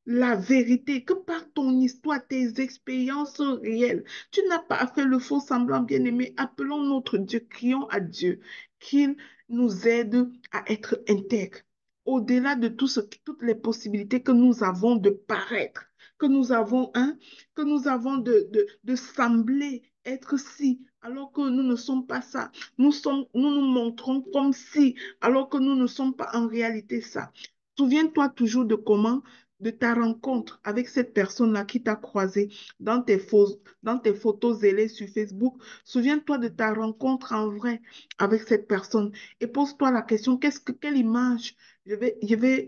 [SPEAKER 1] la vérité, que par ton histoire, tes expériences réelles. Tu n'as pas à faire le faux semblant, bien-aimé. Appelons notre Dieu, crions à Dieu qu'il nous aide à être intègres. Au-delà de toutes les possibilités que nous avons de paraître, que nous avons, hein, que nous avons de sembler être si, alors que nous ne sommes pas ça. Nous nous montrons comme si, alors que nous ne sommes pas en réalité ça. Souviens-toi toujours de ta rencontre avec cette personne-là qui t'a croisé dans tes photos zélées sur Facebook. Souviens-toi de ta rencontre en vrai avec cette personne et pose-toi la question, quelle image je vais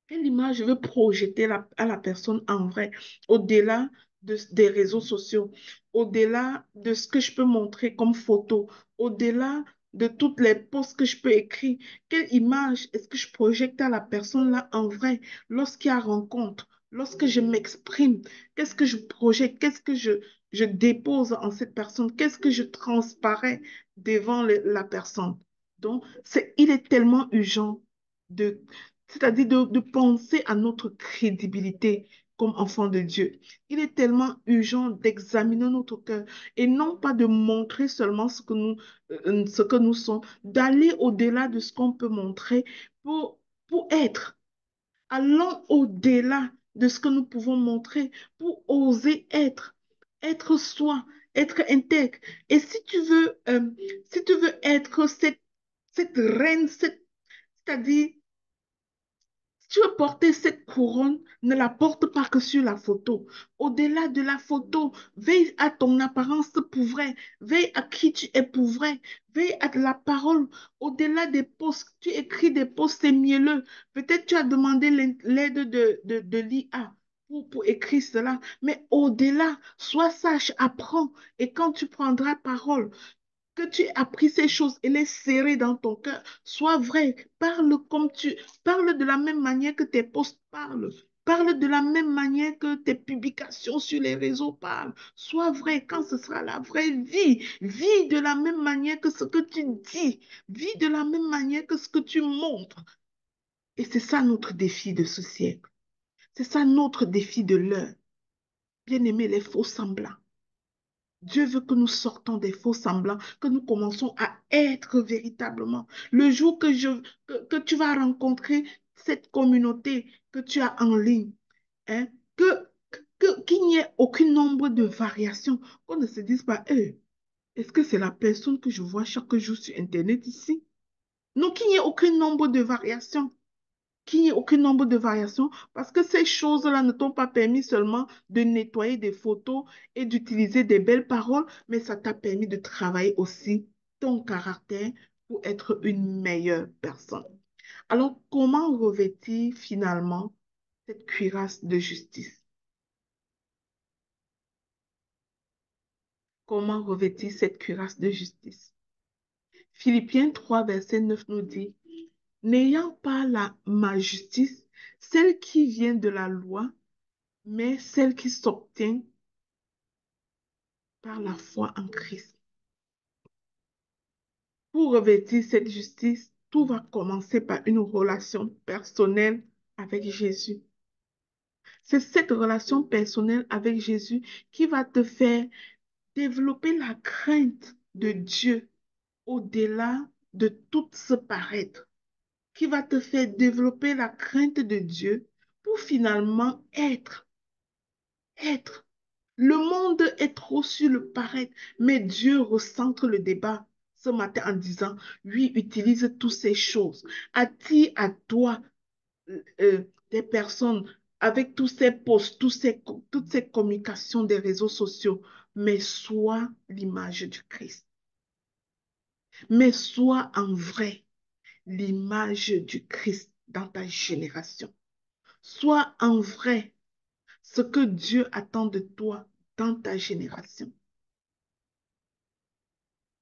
[SPEAKER 1] quelle image je veux projeter à la personne en vrai, au-delà des réseaux sociaux, au-delà de ce que je peux montrer comme photo, au-delà de toutes les posts que je peux écrire. Quelle image est-ce que je projette à la personne là en vrai lorsqu'il y a rencontre, lorsque je m'exprime? Qu'est-ce que je projette? Je dépose en cette personne? Qu'est-ce que je transparais devant la personne? Donc, il est tellement urgent de c'est-à-dire de penser à notre crédibilité comme enfant de Dieu. Il est tellement urgent d'examiner notre cœur et non pas de montrer seulement ce que nous sommes, d'aller au-delà de ce qu'on peut montrer pour, pour être. Allons au-delà de ce que nous pouvons montrer pour oser être soi, être intègre. Et si tu veux être cette reine, c'est-à-dire si tu veux porter cette couronne, ne la porte pas que sur la photo. Au-delà de la photo, veille à ton apparence pour vrai. Veille à qui tu es pour vrai. Veille à la parole. Au-delà des posts, tu écris des posts, c'est mielleux. Peut-être tu as demandé l'aide de l'IA pour écrire cela. Mais au-delà, sois sage, apprends. Et quand tu prendras parole, que tu aies appris ces choses et les serrer dans ton cœur. Sois vrai. Parle de la même manière que tes posts parlent. Parle de la même manière que tes publications sur les réseaux parlent. Sois vrai quand ce sera la vraie vie. Vis de la même manière que ce que tu dis. Vis de la même manière que ce que tu montres. Et c'est ça notre défi de ce siècle. C'est ça notre défi de l'heure. Bien aimer les faux semblants. Dieu veut que nous sortons des faux semblants, que nous commençons à être véritablement. Le jour que tu vas rencontrer cette communauté que tu as en ligne, hein, qu'il n'y ait aucun nombre de variations, qu'on ne se dise pas, est-ce que c'est la personne que je vois chaque jour sur Internet ici? Non, qu'il n'y ait aucun nombre de variations, qu'il n'y ait aucun nombre de variations, parce que ces choses-là ne t'ont pas permis seulement de nettoyer des photos et d'utiliser des belles paroles, mais ça t'a permis de travailler aussi ton caractère pour être une meilleure personne. Alors, comment revêtir finalement cette cuirasse de justice? Comment revêtir cette cuirasse de justice? Philippiens 3, verset 9 nous dit, n'ayant pas ma justice, celle qui vient de la loi, mais celle qui s'obtient par la foi en Christ. Pour revêtir cette justice, tout va commencer par une relation personnelle avec Jésus. C'est cette relation personnelle avec Jésus qui va te faire développer la crainte de Dieu au-delà de tout se paraître, qui va te faire développer la crainte de Dieu pour finalement être. Le monde est trop sur le paraître, mais Dieu recentre le débat ce matin en disant, oui, utilise toutes ces choses. Attire à toi des personnes avec tous ces posts, toutes ces communications des réseaux sociaux, mais sois l'image du Christ. Mais sois en vrai l'image du Christ dans ta génération. Sois en vrai ce que Dieu attend de toi dans ta génération.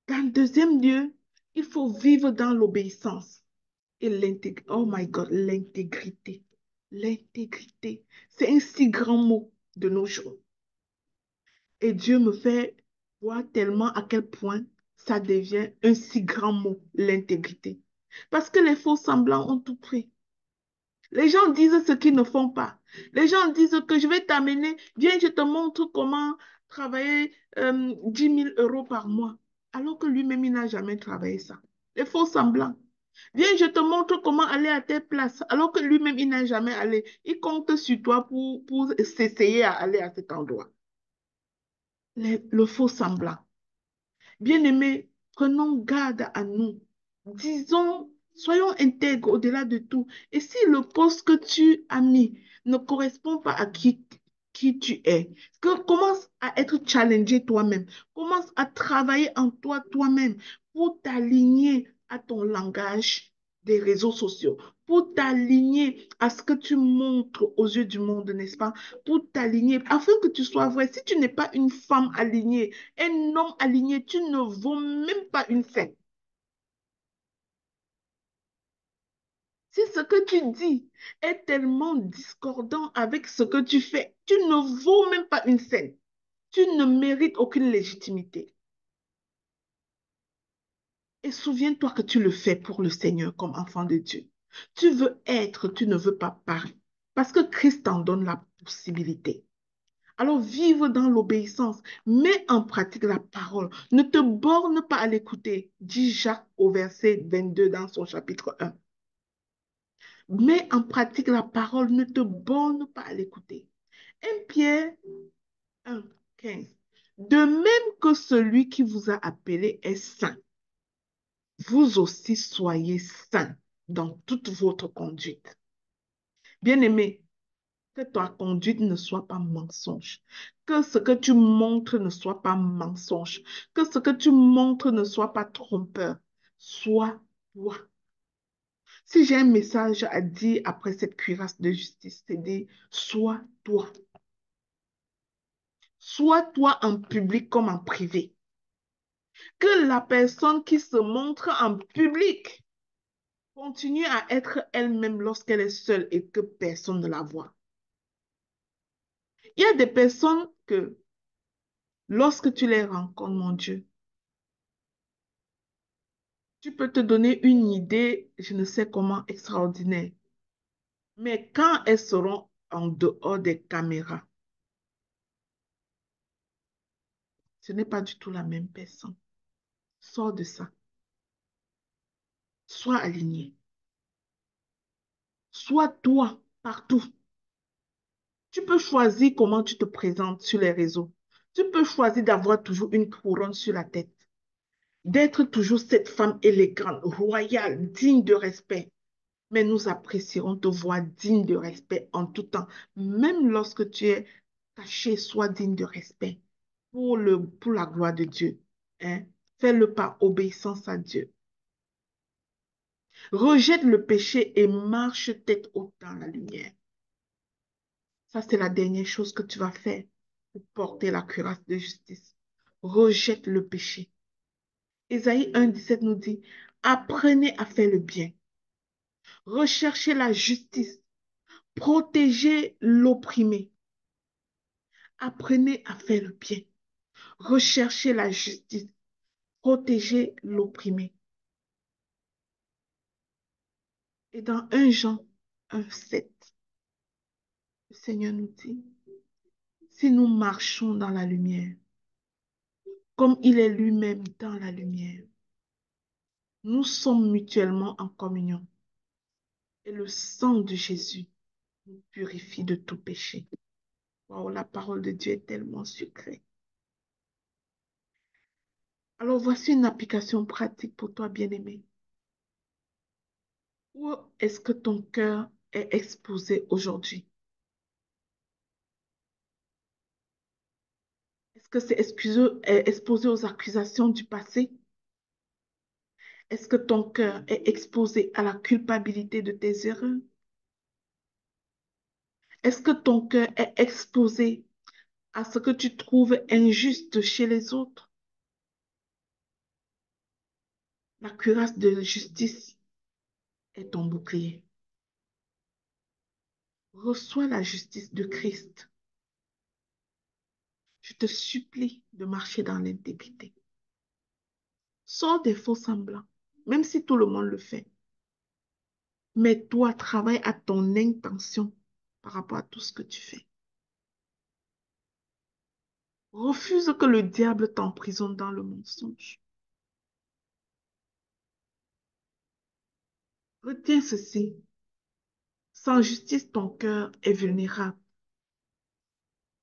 [SPEAKER 1] Dans le deuxième lieu, il faut vivre dans l'obéissance et l'intégrité. Oh my God, l'intégrité. L'intégrité, c'est un si grand mot de nos jours. Et Dieu me fait voir tellement à quel point ça devient un si grand mot, l'intégrité. Parce que les faux semblants ont tout pris. Les gens disent ce qu'ils ne font pas. Les gens disent que je vais t'amener, viens, je te montre comment travailler 10 000 euros par mois. Alors que lui-même, il n'a jamais travaillé ça. Les faux semblants. Viens, je te montre comment aller à telle place. Alors que lui-même, il n'a jamais allé. Il compte sur toi pour s'essayer à aller à cet endroit. Le faux semblant. Bien-aimés, prenons garde à nous. Disons, soyons intègres au-delà de tout. Et si le poste que tu as mis ne correspond pas à qui tu es, commence à être challengé toi-même. Commence à travailler en toi toi-même pour t'aligner à ton langage des réseaux sociaux, pour t'aligner à ce que tu montres aux yeux du monde, n'est-ce pas? Pour t'aligner, afin que tu sois vrai. Si tu n'es pas une femme alignée, un homme aligné, tu ne vaux même pas une scène. Si ce que tu dis est tellement discordant avec ce que tu fais, tu ne vaux même pas une scène. Tu ne mérites aucune légitimité. Et souviens-toi que tu le fais pour le Seigneur comme enfant de Dieu. Tu veux être, tu ne veux pas paraître. Parce que Christ t'en donne la possibilité. Alors, vive dans l'obéissance. Mets en pratique la parole. Ne te borne pas à l'écouter, dit Jacques au verset 22 dans son chapitre 1. Mets en pratique la parole, ne te borne pas à l'écouter. 1 Pierre 1, 15. De même que celui qui vous a appelé est saint, vous aussi soyez saints dans toute votre conduite. Bien-aimé, que ta conduite ne soit pas mensonge, que ce que tu montres ne soit pas mensonge, que ce que tu montres ne soit pas trompeur. Sois toi. Si j'ai un message à dire après cette cuirasse de justice, c'est dire, sois toi. Sois toi en public comme en privé. Que la personne qui se montre en public continue à être elle-même lorsqu'elle est seule et que personne ne la voit. Il y a des personnes que lorsque tu les rencontres, mon Dieu, tu peux te donner une idée, je ne sais comment, extraordinaire. Mais quand elles seront en dehors des caméras, ce n'est pas du tout la même personne. Sors de ça. Sois aligné. Sois toi partout. Tu peux choisir comment tu te présentes sur les réseaux. Tu peux choisir d'avoir toujours une couronne sur la tête, d'être toujours cette femme élégante, royale, digne de respect. Mais nous apprécierons te voir digne de respect en tout temps. Même lorsque tu es caché, sois digne de respect pour la gloire de Dieu. Hein? Fais-le par obéissance à Dieu. Rejette le péché et marche tête haute dans la lumière. Ça, c'est la dernière chose que tu vas faire pour porter la cuirasse de justice. Rejette le péché. Ésaïe 1,17 nous dit, apprenez à faire le bien. Recherchez la justice. Protégez l'opprimé. Apprenez à faire le bien. Recherchez la justice. Protégez l'opprimé. Et dans 1 Jean 1,7, le Seigneur nous dit, si nous marchons dans la lumière, comme il est lui-même dans la lumière, nous sommes mutuellement en communion. Et le sang de Jésus nous purifie de tout péché. Wow, la parole de Dieu est tellement sucrée. Alors voici une application pratique pour toi, bien-aimé. Où est-ce que ton cœur est exposé aujourd'hui? Est-ce que c'est exposé aux accusations du passé? Est-ce que ton cœur est exposé à la culpabilité de tes erreurs? Est-ce que ton cœur est exposé à ce que tu trouves injuste chez les autres? La cuirasse de justice est ton bouclier. Reçois la justice de Christ. Je te supplie de marcher dans l'intégrité. Sors des faux semblants, même si tout le monde le fait. Mais toi, travaille à ton intention par rapport à tout ce que tu fais. Refuse que le diable t'emprisonne dans le mensonge. Retiens ceci. Sans justice, ton cœur est vulnérable.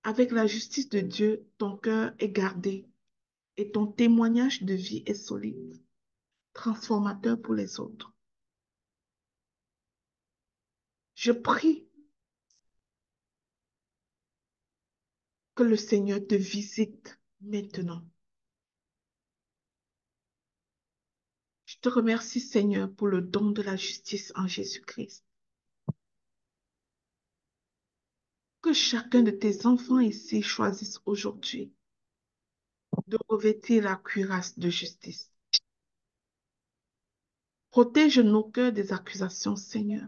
[SPEAKER 1] Avec la justice de Dieu, ton cœur est gardé et ton témoignage de vie est solide, transformateur pour les autres. Je prie que le Seigneur te visite maintenant. Je te remercie, Seigneur, pour le don de la justice en Jésus-Christ. Que chacun de tes enfants ici choisisse aujourd'hui de revêtir la cuirasse de justice. Protège nos cœurs des accusations, Seigneur.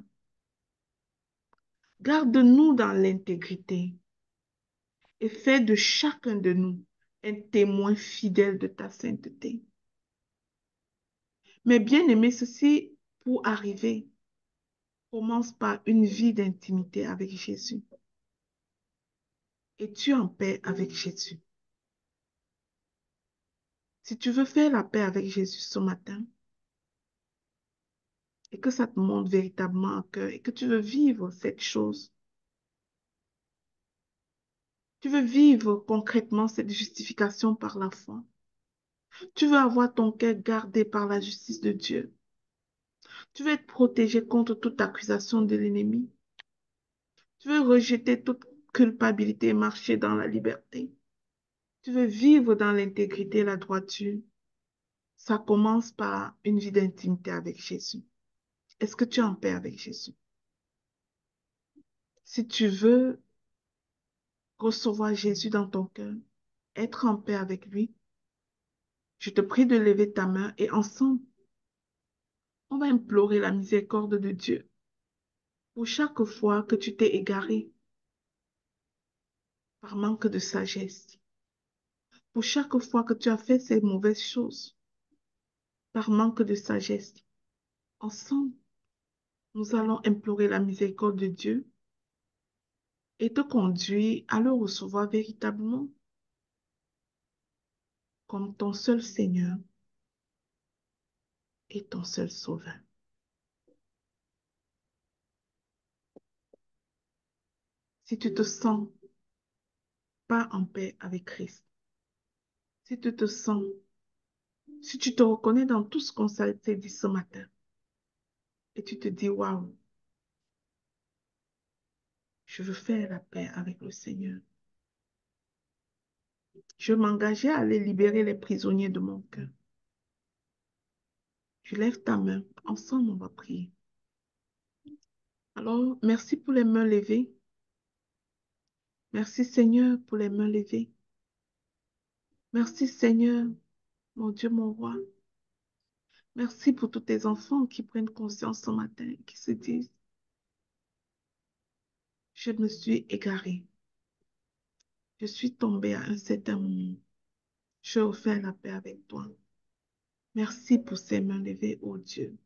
[SPEAKER 1] Garde-nous dans l'intégrité et fais de chacun de nous un témoin fidèle de ta sainteté. Mais bien aimé, ceci pour arriver commence par une vie d'intimité avec Jésus. Es-tu en paix avec Jésus? Si tu veux faire la paix avec Jésus ce matin, et que ça te monte véritablement à cœur et que tu veux vivre cette chose. Tu veux vivre concrètement cette justification par la foi. Tu veux avoir ton cœur gardé par la justice de Dieu. Tu veux être protégé contre toute accusation de l'ennemi. Tu veux rejeter toute culpabilité et marcher dans la liberté. Tu veux vivre dans l'intégrité et la droiture. Ça commence par une vie d'intimité avec Jésus. Est-ce que tu es en paix avec Jésus? Si tu veux recevoir Jésus dans ton cœur, être en paix avec lui, je te prie de lever ta main et ensemble, on va implorer la miséricorde de Dieu pour chaque fois que tu t'es égaré par manque de sagesse, pour chaque fois que tu as fait ces mauvaises choses par manque de sagesse. Ensemble, nous allons implorer la miséricorde de Dieu et te conduire à le recevoir véritablement comme ton seul Seigneur et ton seul Sauveur. Si tu te sens pas en paix avec Christ, si tu te sens, si tu te reconnais dans tout ce qu'on s'est dit ce matin et tu te dis, waouh, je veux faire la paix avec le Seigneur. Je m'engageais à aller libérer les prisonniers de mon cœur. Tu lèves ta main, ensemble on va prier. Alors, merci pour les mains levées. Merci Seigneur pour les mains levées. Merci Seigneur, mon Dieu, mon roi. Merci pour tous tes enfants qui prennent conscience ce matin, qui se disent, je me suis égaré. Je suis tombé à un certain moment. Je veux faire la paix avec toi. Merci pour ces mains levées, oh Dieu.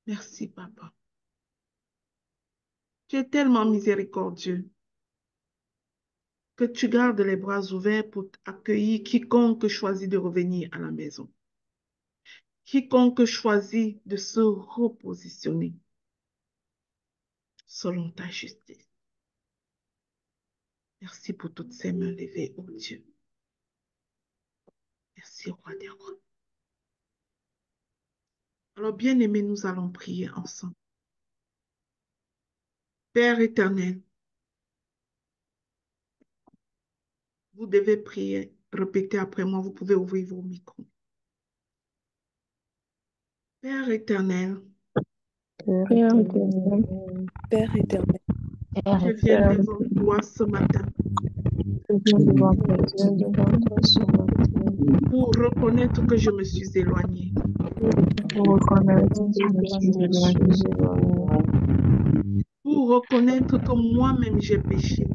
[SPEAKER 1] Merci, Papa. Tu es tellement miséricordieux que tu gardes les bras ouverts pour accueillir quiconque choisit de revenir à la maison. Quiconque choisit de se repositionner selon ta justice. Merci pour toutes ces mains levées, oh Dieu. Merci, Roi des rois. Alors, bien-aimés, nous allons prier ensemble. Père éternel, vous devez prier, répétez après moi, vous pouvez ouvrir vos micros. Père éternel,
[SPEAKER 3] Père
[SPEAKER 4] Père
[SPEAKER 3] éternel,
[SPEAKER 4] éternel, Père éternel,
[SPEAKER 1] je viens devant toi ce matin
[SPEAKER 3] je viens devant
[SPEAKER 4] je
[SPEAKER 3] toi
[SPEAKER 4] viens devant toi ce matin
[SPEAKER 1] pour reconnaître que je me suis éloignée,
[SPEAKER 3] pour reconnaître que
[SPEAKER 4] pour
[SPEAKER 3] je me suis
[SPEAKER 4] reconnaître que je
[SPEAKER 3] éloigné,
[SPEAKER 4] suis éloigné,
[SPEAKER 1] pour reconnaître que moi-même j'ai péché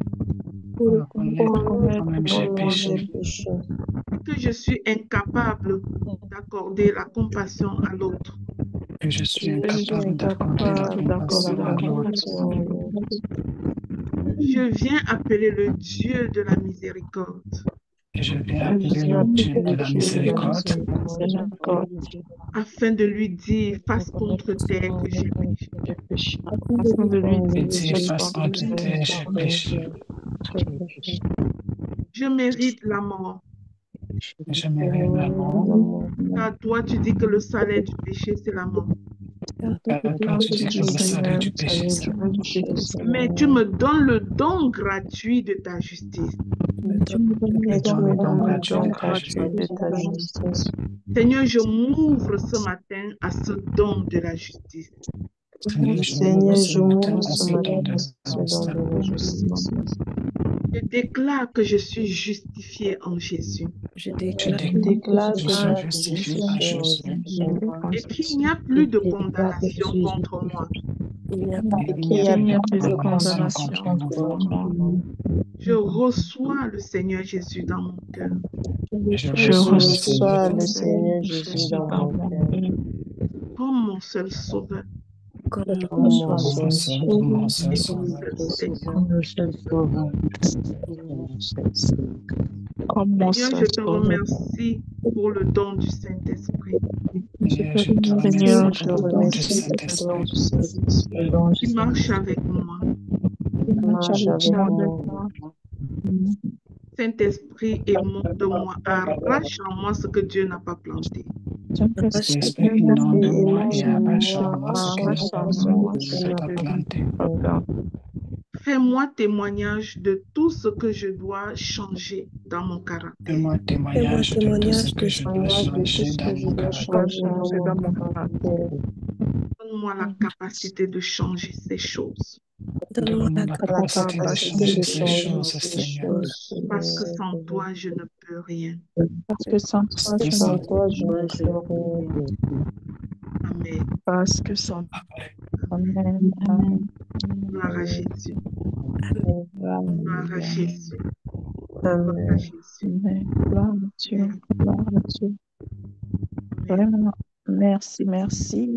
[SPEAKER 3] pour
[SPEAKER 4] pour
[SPEAKER 3] reconnaître
[SPEAKER 4] reconnaître
[SPEAKER 3] que
[SPEAKER 4] que
[SPEAKER 3] moi-même
[SPEAKER 4] moi-même
[SPEAKER 3] j'ai
[SPEAKER 4] j'ai
[SPEAKER 3] péché,
[SPEAKER 4] péché
[SPEAKER 1] et que je suis incapable d'accorder la compassion à l'autre.
[SPEAKER 5] Et je suis
[SPEAKER 4] et je suis
[SPEAKER 5] incapable d'accorder la
[SPEAKER 4] incapable d'accorder
[SPEAKER 5] compassion
[SPEAKER 4] la
[SPEAKER 5] à l'autre.
[SPEAKER 4] compassion à l'autre.
[SPEAKER 1] Je viens appeler le Dieu de la miséricorde
[SPEAKER 5] Et je viens
[SPEAKER 3] je
[SPEAKER 4] Je
[SPEAKER 5] appeler
[SPEAKER 3] viens
[SPEAKER 5] le
[SPEAKER 4] viens
[SPEAKER 5] Dieu
[SPEAKER 3] appeler
[SPEAKER 5] de
[SPEAKER 4] appeler
[SPEAKER 3] le
[SPEAKER 5] la
[SPEAKER 4] Dieu
[SPEAKER 3] Dieu
[SPEAKER 4] de
[SPEAKER 3] de
[SPEAKER 4] la
[SPEAKER 3] la
[SPEAKER 5] miséricorde
[SPEAKER 4] miséricorde
[SPEAKER 3] miséricorde,
[SPEAKER 1] afin de lui dire face contre terre que j'ai péché.
[SPEAKER 4] j'ai péché.
[SPEAKER 3] afin de
[SPEAKER 4] Afin de
[SPEAKER 3] lui
[SPEAKER 4] lui
[SPEAKER 5] et
[SPEAKER 3] dire
[SPEAKER 5] dire
[SPEAKER 4] dire
[SPEAKER 3] face
[SPEAKER 5] face
[SPEAKER 3] contre
[SPEAKER 5] contre
[SPEAKER 3] terre,
[SPEAKER 5] terre,
[SPEAKER 3] j'ai
[SPEAKER 5] j'ai
[SPEAKER 3] péché.
[SPEAKER 5] péché.
[SPEAKER 4] j'ai péché.
[SPEAKER 1] Je mérite la mort,
[SPEAKER 5] Je
[SPEAKER 4] Je
[SPEAKER 5] mérite la
[SPEAKER 4] mérite
[SPEAKER 5] mort,
[SPEAKER 4] la mort.
[SPEAKER 1] car toi tu dis que le salaire du péché c'est la mort.
[SPEAKER 4] Car
[SPEAKER 5] car
[SPEAKER 4] toi,
[SPEAKER 5] toi
[SPEAKER 3] Car
[SPEAKER 5] tu
[SPEAKER 4] tu
[SPEAKER 3] tu
[SPEAKER 5] dis
[SPEAKER 4] dis
[SPEAKER 5] que
[SPEAKER 3] dis
[SPEAKER 5] le
[SPEAKER 4] que le
[SPEAKER 5] salaire
[SPEAKER 3] Seigneur,
[SPEAKER 5] du péché,
[SPEAKER 4] salaire
[SPEAKER 5] c'est
[SPEAKER 4] du
[SPEAKER 5] la
[SPEAKER 3] salaire du
[SPEAKER 4] péché,
[SPEAKER 3] péché,
[SPEAKER 4] c'est
[SPEAKER 3] c'est
[SPEAKER 4] la
[SPEAKER 3] la
[SPEAKER 1] Mais tu
[SPEAKER 3] mort.
[SPEAKER 4] mort.
[SPEAKER 1] me donnes le don gratuit de ta justice.
[SPEAKER 4] Mais
[SPEAKER 3] Mais
[SPEAKER 4] toi,
[SPEAKER 3] tu me donnes le
[SPEAKER 5] et
[SPEAKER 3] don
[SPEAKER 5] tu
[SPEAKER 4] tu
[SPEAKER 5] me
[SPEAKER 4] me
[SPEAKER 5] donnes
[SPEAKER 4] donnes le
[SPEAKER 5] gratuit
[SPEAKER 4] don
[SPEAKER 5] de
[SPEAKER 3] gratuit
[SPEAKER 5] ta
[SPEAKER 4] gratuit
[SPEAKER 5] justice.
[SPEAKER 4] de
[SPEAKER 3] de
[SPEAKER 4] ta
[SPEAKER 3] ta
[SPEAKER 4] justice.
[SPEAKER 3] justice.
[SPEAKER 1] Seigneur, je m'ouvre ce matin à ce don de la justice.
[SPEAKER 5] Seigneur, je m'ouvre
[SPEAKER 4] Seigneur,
[SPEAKER 5] ce
[SPEAKER 4] je
[SPEAKER 5] matin
[SPEAKER 4] m'ouvre
[SPEAKER 5] à
[SPEAKER 4] ce
[SPEAKER 5] ce don
[SPEAKER 4] matin
[SPEAKER 5] de
[SPEAKER 4] à
[SPEAKER 5] la
[SPEAKER 4] ce don
[SPEAKER 5] justice.
[SPEAKER 4] de la justice.
[SPEAKER 1] Je déclare que je suis justifiée en Jésus
[SPEAKER 4] Je
[SPEAKER 5] Je
[SPEAKER 4] déclare
[SPEAKER 3] Je
[SPEAKER 5] dis
[SPEAKER 4] que
[SPEAKER 5] que
[SPEAKER 4] je
[SPEAKER 3] déclare
[SPEAKER 5] je
[SPEAKER 4] suis
[SPEAKER 3] que
[SPEAKER 5] suis
[SPEAKER 3] je suis
[SPEAKER 5] justifié en
[SPEAKER 4] justifié en
[SPEAKER 5] Jésus.
[SPEAKER 3] justifié
[SPEAKER 4] Jésus.
[SPEAKER 3] en
[SPEAKER 1] et qu'il
[SPEAKER 3] Jésus.
[SPEAKER 1] n'y a plus de condamnation contre moi.
[SPEAKER 4] Il n'y a
[SPEAKER 5] Et
[SPEAKER 4] plus
[SPEAKER 3] Et
[SPEAKER 4] de
[SPEAKER 5] il
[SPEAKER 3] qu'il
[SPEAKER 5] n'y a
[SPEAKER 3] n'y a
[SPEAKER 5] plus de
[SPEAKER 3] plus de
[SPEAKER 4] condamnation
[SPEAKER 5] condamnation
[SPEAKER 3] condamnation
[SPEAKER 5] contre
[SPEAKER 4] contre
[SPEAKER 5] moi.
[SPEAKER 3] contre
[SPEAKER 4] moi.
[SPEAKER 3] moi.
[SPEAKER 1] Je reçois le Seigneur Jésus dans mon cœur.
[SPEAKER 5] Je
[SPEAKER 3] Je
[SPEAKER 4] Je
[SPEAKER 5] reçois le Seigneur
[SPEAKER 3] reçois
[SPEAKER 4] reçois le
[SPEAKER 3] le
[SPEAKER 5] Jésus
[SPEAKER 4] Seigneur
[SPEAKER 3] Seigneur
[SPEAKER 4] Jésus
[SPEAKER 3] Jésus
[SPEAKER 4] dans
[SPEAKER 3] dans
[SPEAKER 4] mon
[SPEAKER 3] mon
[SPEAKER 4] cœur
[SPEAKER 3] cœur
[SPEAKER 1] Comme mon seul sauveur
[SPEAKER 4] comme
[SPEAKER 3] comme
[SPEAKER 4] mon
[SPEAKER 3] mon
[SPEAKER 4] seul
[SPEAKER 5] comme
[SPEAKER 3] seul
[SPEAKER 4] sauveur
[SPEAKER 5] mon
[SPEAKER 3] sauveur,
[SPEAKER 5] seul
[SPEAKER 1] et mon
[SPEAKER 5] sauveur.
[SPEAKER 1] seul Seigneur.
[SPEAKER 3] comme le seul sauveur.
[SPEAKER 4] et mon seul Seigneur.
[SPEAKER 3] comme mon
[SPEAKER 1] Seigneur, je te
[SPEAKER 3] sauveur.
[SPEAKER 1] remercie pour le don du Saint-Esprit
[SPEAKER 5] Seigneur, je te
[SPEAKER 3] Seigneur,
[SPEAKER 5] remercie
[SPEAKER 3] je
[SPEAKER 5] pour
[SPEAKER 3] te
[SPEAKER 5] le don du
[SPEAKER 3] remercie pour le don
[SPEAKER 5] Saint-Esprit
[SPEAKER 3] du Saint-Esprit
[SPEAKER 1] qui marche avec moi.
[SPEAKER 3] qui marche avec moi.
[SPEAKER 1] Saint-Esprit, émane de moi, arrache en moi ce que Dieu n'a pas planté.
[SPEAKER 5] Saint-Esprit,
[SPEAKER 3] Saint-Esprit,
[SPEAKER 5] inonde moi et
[SPEAKER 3] émane de
[SPEAKER 5] arrache en
[SPEAKER 3] moi,
[SPEAKER 5] moi ce que
[SPEAKER 3] arrache en moi
[SPEAKER 5] tu
[SPEAKER 3] ce
[SPEAKER 5] n'as pas
[SPEAKER 3] que Dieu
[SPEAKER 5] planté.
[SPEAKER 3] n'a pas planté.
[SPEAKER 1] Fais-moi témoignage de tout ce que je dois changer dans mon caractère.
[SPEAKER 5] Fais-moi témoignage de tout ce que je dois
[SPEAKER 3] Témoignage de tout
[SPEAKER 5] changer
[SPEAKER 3] ce
[SPEAKER 5] dans
[SPEAKER 3] que je
[SPEAKER 5] mon
[SPEAKER 3] dois
[SPEAKER 5] caractère.
[SPEAKER 3] changer dans mon caractère.
[SPEAKER 1] Donne-moi la capacité de changer ces choses.
[SPEAKER 5] Donne-moi la
[SPEAKER 3] La
[SPEAKER 5] capacité de
[SPEAKER 3] capacité
[SPEAKER 5] changer
[SPEAKER 3] de
[SPEAKER 5] ces
[SPEAKER 3] changer
[SPEAKER 5] choses,
[SPEAKER 3] ces
[SPEAKER 5] Seigneur.
[SPEAKER 3] choses,
[SPEAKER 1] Parce que
[SPEAKER 3] Seigneur.
[SPEAKER 1] sans toi, je ne peux rien.
[SPEAKER 3] Parce que sans
[SPEAKER 5] Parce
[SPEAKER 3] toi,
[SPEAKER 5] que
[SPEAKER 3] je ne
[SPEAKER 5] sans
[SPEAKER 3] peux rien.
[SPEAKER 1] Amen.
[SPEAKER 3] Parce que sans
[SPEAKER 5] après,
[SPEAKER 3] Amen. Amen.
[SPEAKER 1] Gloire à Jésus. Gloire à
[SPEAKER 3] Alléluia.
[SPEAKER 1] Jésus. Gloire à
[SPEAKER 3] Amen.
[SPEAKER 1] Jésus.
[SPEAKER 3] Amen. Gloire à Dieu.
[SPEAKER 1] Amen.
[SPEAKER 3] Gloire à Dieu.
[SPEAKER 1] Amen.
[SPEAKER 3] Vraiment, merci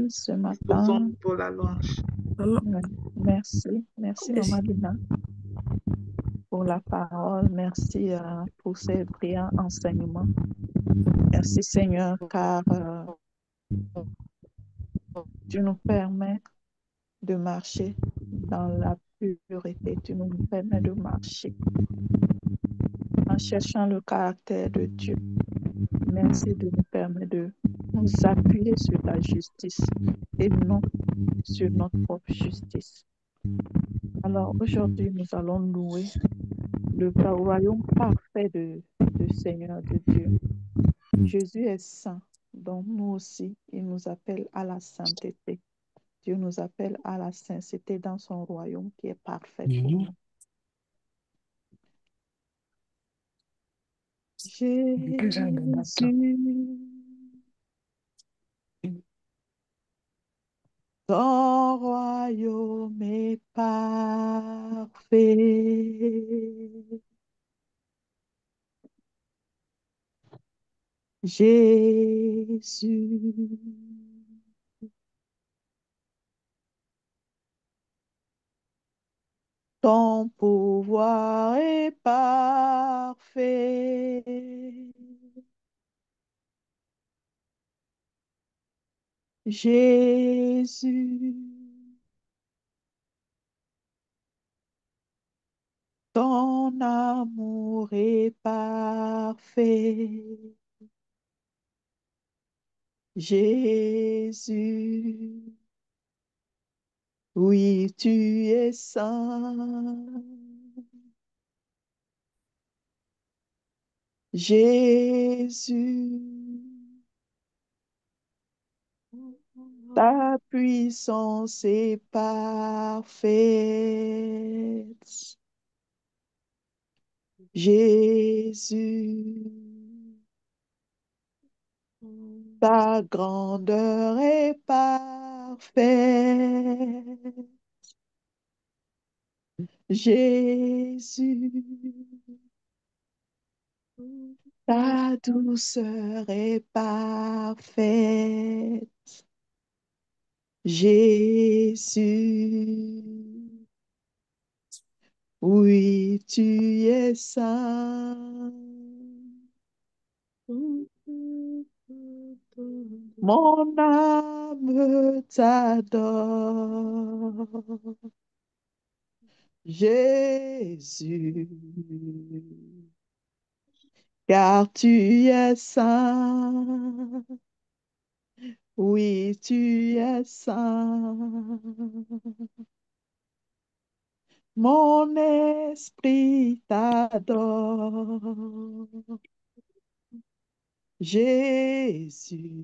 [SPEAKER 3] ce matin.
[SPEAKER 1] Disposons-nous pour la louange.
[SPEAKER 3] Merci, Maman Lina, pour la parole. Merci pour ces brillants enseignements. Merci, Seigneur, car tu nous permets de marcher dans la pureté. Tu nous permets de marcher en cherchant le caractère de Dieu. Merci de nous permettre de nous appuyer sur ta justice et non sur notre propre justice. Alors aujourd'hui, nous allons louer le royaume parfait de Seigneur de Dieu. Jésus est saint, donc nous aussi, il nous appelle à la sainteté. Dieu nous appelle à la sainteté dans son royaume qui est parfait pour nous. Jésus, ton royaume est parfait. Jésus, ton pouvoir est parfait. Jésus, ton amour est parfait. Jésus, oui, tu es saint. Jésus, ta puissance est parfaite. Jésus, ta grandeur est parfaite. Jésus, ta douceur est parfaite. Jésus, oui, tu es saint. Mon âme t'adore. Jésus, car tu es saint. Oui, tu es saint. Mon esprit t'adore. Jésus,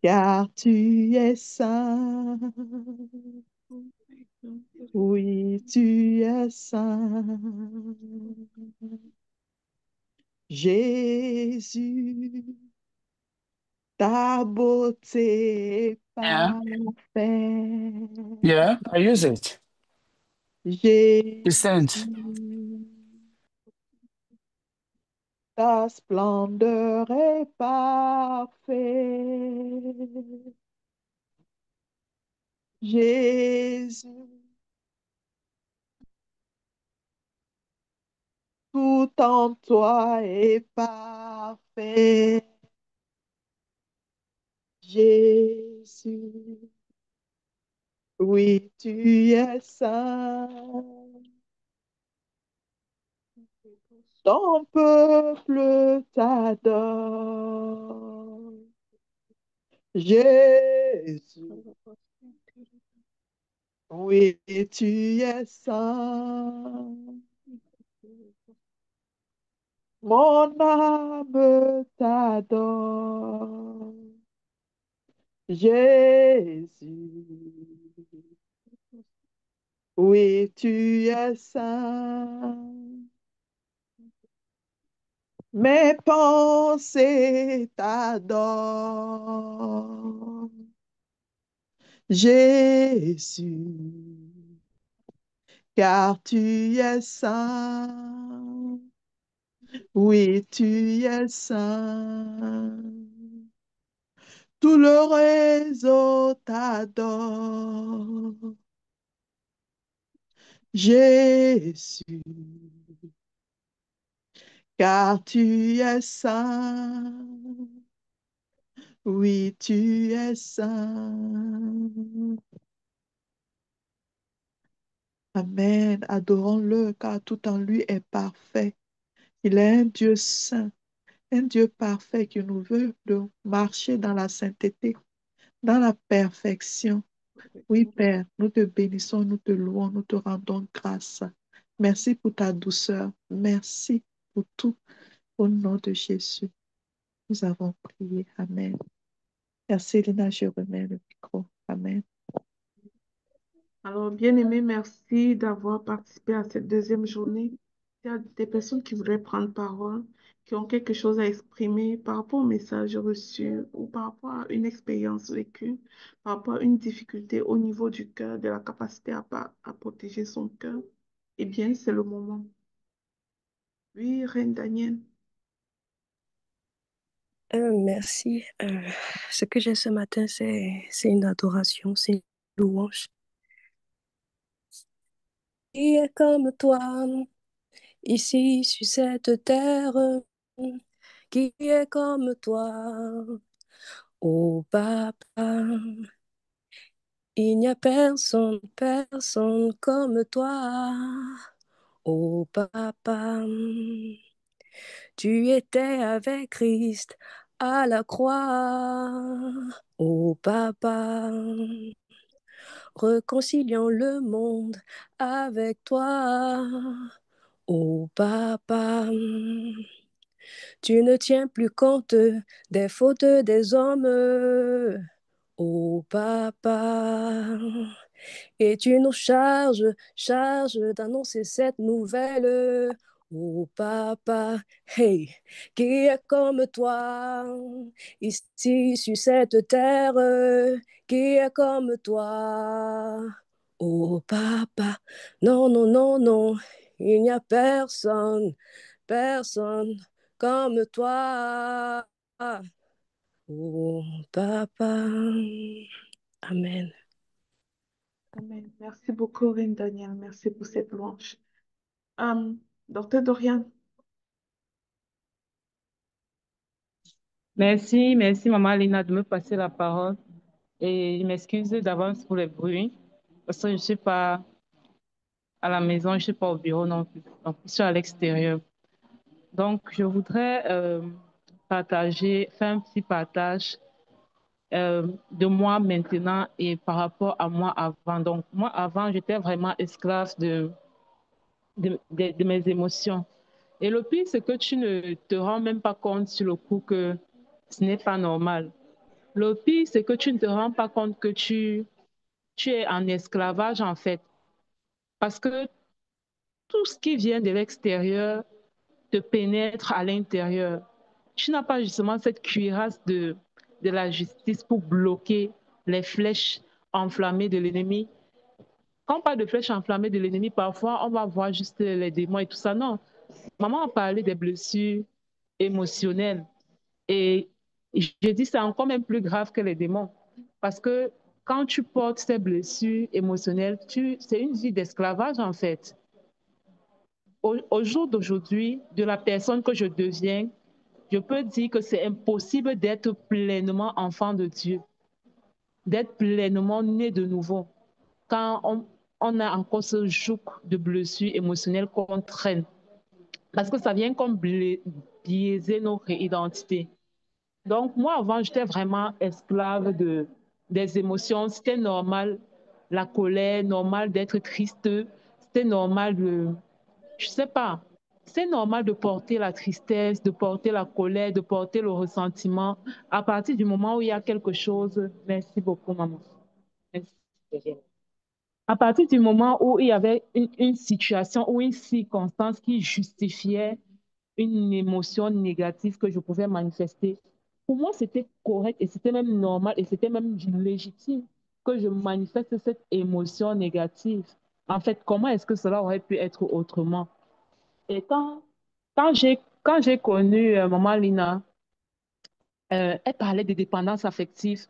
[SPEAKER 3] car tu es saint. Oui, tu es saint. Jésus, ta beauté est
[SPEAKER 5] Yeah,
[SPEAKER 3] parfaite.
[SPEAKER 5] yeah, I use it. You sent.
[SPEAKER 3] Jésus, ta splendeur est parfaite. Jésus, tout en toi est parfait. Jésus, oui, tu es saint. Ton peuple t'adore. Jésus, oui, tu es saint. Mon âme t'adore. Jésus, oui, tu es saint. Mes pensées t'adorent. Jésus, car tu es saint. Oui, tu es saint. Tout le réseau t'adore. Jésus, car tu es saint. Oui, tu es saint. Amen. Adorons-le, car tout en lui est parfait. Il est un Dieu saint, un Dieu parfait qui nous veut de marcher dans la sainteté, dans la perfection. Oui, Père, nous te bénissons, nous te louons, nous te rendons grâce. Merci pour ta douceur. Merci pour tout. Au nom de Jésus, nous avons prié. Amen. Merci, Lina, je remets le micro. Amen.
[SPEAKER 1] Alors, bien-aimé, merci d'avoir participé à cette deuxième journée. Il y a des personnes qui voudraient prendre parole, qui ont quelque chose à exprimer par rapport au message reçu ou par rapport à une expérience vécue, par rapport à une difficulté au niveau du cœur, de la capacité à protéger son cœur. Eh bien, c'est le moment. Oui, Reine Daniel.
[SPEAKER 4] Merci. Ce que j'ai ce matin, c'est une adoration, c'est une louange. Qui est comme toi, ici sur cette terre, qui est comme toi, ô Papa. Il n'y a personne, personne comme toi, ô Papa. Tu étais avec Christ à la croix, ô Papa. Réconciliant le monde avec toi, ô Papa. Tu ne tiens plus compte des fautes des hommes, ô Papa. Et tu nous charges d'annoncer cette nouvelle, ô Papa. Hey, qui est comme toi, ici sur cette terre, qui est comme toi, ô Papa. Non, non, non, non, il n'y a personne, personne comme toi, ô Papa. Amen.
[SPEAKER 1] Amen. Merci beaucoup, Reine Daniel. Merci pour cette louange. Docteur Dorian.
[SPEAKER 6] Merci, merci Maman Lina de me passer la parole. Et je m'excuse d'avance pour les bruits, parce que je ne suis pas à la maison, je ne suis pas au bureau non plus. Donc, je suis à l'extérieur. Donc, je voudrais faire un petit partage de moi maintenant et par rapport à moi avant. Donc, moi avant, j'étais vraiment esclave de mes émotions. Et le pire, c'est que tu ne te rends même pas compte sur le coup que ce n'est pas normal. Le pire, c'est que tu ne te rends pas compte que tu es en esclavage, en fait. Parce que tout ce qui vient de l'extérieur te pénètre à l'intérieur. Tu n'as pas justement cette cuirasse de la justice pour bloquer les flèches enflammées de l'ennemi. Quand on parle de flèches enflammées de l'ennemi, parfois, on va voir juste les démons et tout ça. Non, maman a parlé des blessures émotionnelles. Et je dis c'est encore même plus grave que les démons. Parce que quand tu portes ces blessures émotionnelles, c'est une vie d'esclavage en fait. au jour d'aujourd'hui, de la personne que je deviens, je peux dire que c'est impossible d'être pleinement enfant de Dieu, d'être pleinement né de nouveau quand on a encore ce joug de blessures émotionnelles qu'on traîne. Parce que ça vient comme biaiser notre identité. Donc, moi, avant, j'étais vraiment esclave des émotions. C'était normal, la colère, normal d'être triste. C'était normal je sais pas, c'est normal de porter la tristesse, de porter la colère, de porter le ressentiment. À partir du moment où il y a quelque chose, merci beaucoup, maman. Merci. À partir du moment où il y avait une situation ou une circonstance qui justifiait une émotion négative que je pouvais manifester, pour moi, c'était correct et c'était même normal et c'était même légitime que je manifeste cette émotion négative. En fait, comment est-ce que cela aurait pu être autrement? Et quand j'ai connu Maman Lina, elle parlait de dépendance affective.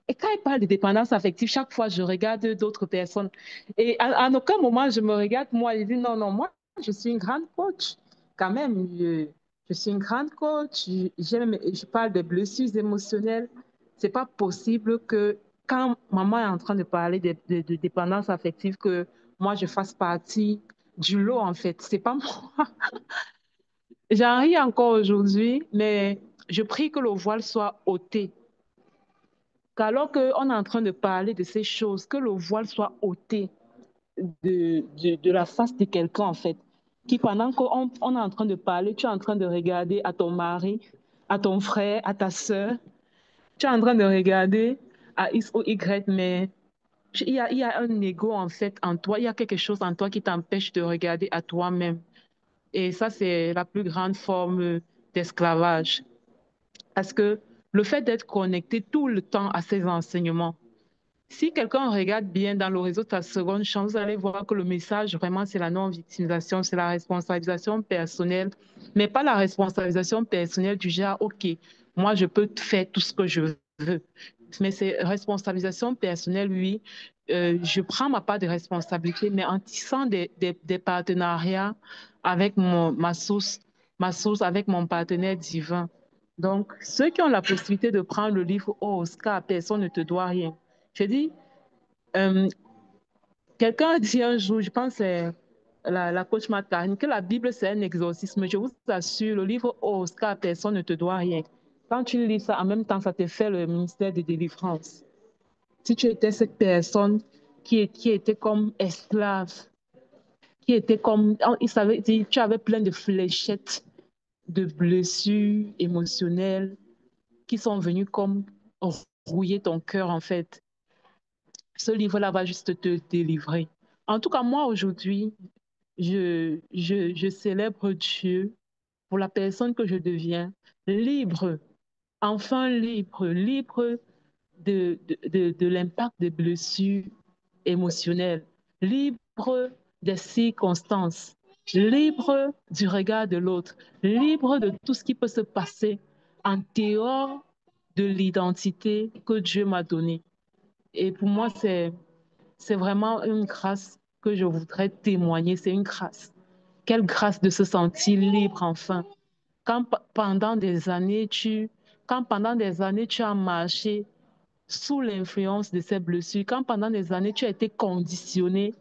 [SPEAKER 6] Et quand elle parle de dépendance affective, chaque fois, je regarde d'autres personnes. Et à aucun moment, je me regarde, moi, je dis non, non, moi, je suis une grande coach. Quand même, je suis une grande coach. Je parle de blessures émotionnelles. C'est pas possible que quand maman est en train de parler de dépendance affective, que moi, je fasse partie du lot, en fait. C'est pas moi. J'en ris encore aujourd'hui, mais je prie que le voile soit ôté. Qu'alors qu'on est en train de parler de ces choses, que le voile soit ôté de la face de quelqu'un, en fait. Qui, pendant qu'on est en train de parler, tu es en train de regarder à ton mari, à ton frère, à ta soeur. Tu es en train de regarder à X ou Y, mais il y a un ego, en fait, en toi. Il y a quelque chose en toi qui t'empêche de regarder à toi-même. Et ça, c'est la plus grande forme d'esclavage. Parce que le fait d'être connecté tout le temps à ces enseignements, si quelqu'un regarde bien dans le réseau Ta Seconde Chance, vous allez voir que le message, vraiment, c'est la non-victimisation, c'est la responsabilisation personnelle, mais pas la responsabilisation personnelle du genre, OK, moi, je peux faire tout ce que je veux. Mais c'est responsabilisation personnelle, oui. Je prends ma part de responsabilité, mais en tissant des partenariats avec ma source, avec mon partenaire divin. Donc, ceux qui ont la possibilité de prendre le livre au Oscar, personne ne te doit rien. Je dis, euh, quelqu'un a dit un jour, je pense que c'est la coach Matarine, que la Bible c'est un exorcisme. Je vous assure, le livre Oscar, personne ne te doit rien. Quand tu lis ça, en même temps, ça te fait le ministère de délivrance. Si tu étais cette personne qui était comme esclave, qui était comme, tu avais plein de fléchettes, de blessures émotionnelles qui sont venues comme rouiller ton cœur, en fait. Ce livre-là va juste te délivrer. En tout cas, moi, aujourd'hui, je célèbre Dieu pour la personne que je deviens, libre, enfin libre, libre de l'impact des blessures émotionnelles, libre des circonstances, libre du regard de l'autre, libre de tout ce qui peut se passer en dehors de l'identité que Dieu m'a donnée. Et pour moi, c'est vraiment une grâce que je voudrais témoigner. C'est une grâce. Quelle grâce de se sentir libre enfin. Quand pendant des années, quand pendant des années, tu as marché sous l'influence de ces blessures, quand pendant des années, tu as été conditionné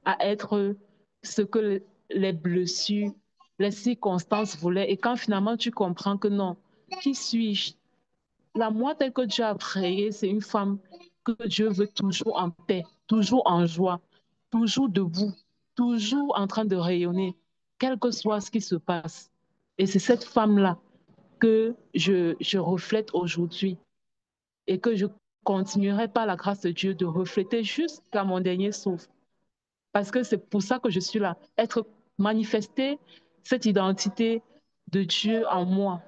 [SPEAKER 6] à être ce que les blessures, les circonstances voulaient, et quand finalement tu comprends que non, qui suis-je? La moi telle que Dieu a créée, c'est une femme que Dieu veut toujours en paix, toujours en joie, toujours debout, toujours en train de rayonner, quel que soit ce qui se passe. Et c'est cette femme-là que je reflète aujourd'hui et que je continuerai par la grâce de Dieu de refléter jusqu'à mon dernier souffle. Parce que c'est pour ça que je suis là, être manifester cette identité de Dieu en moi.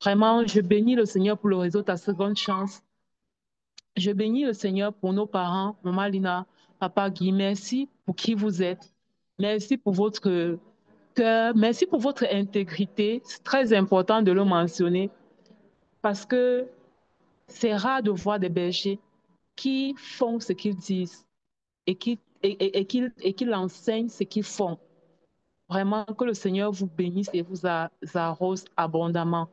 [SPEAKER 6] Vraiment, je bénis le Seigneur pour le réseau Ta Seconde Chance. Je bénis le Seigneur pour nos parents, Maman Lina, Papa Guy. Merci pour qui vous êtes. Merci pour votre cœur. Merci pour votre intégrité. C'est très important de le mentionner parce que c'est rare de voir des bergers qui font ce qu'ils disent et qu'ils enseignent ce qu'ils font. Vraiment, que le Seigneur vous bénisse et vous arrose abondamment.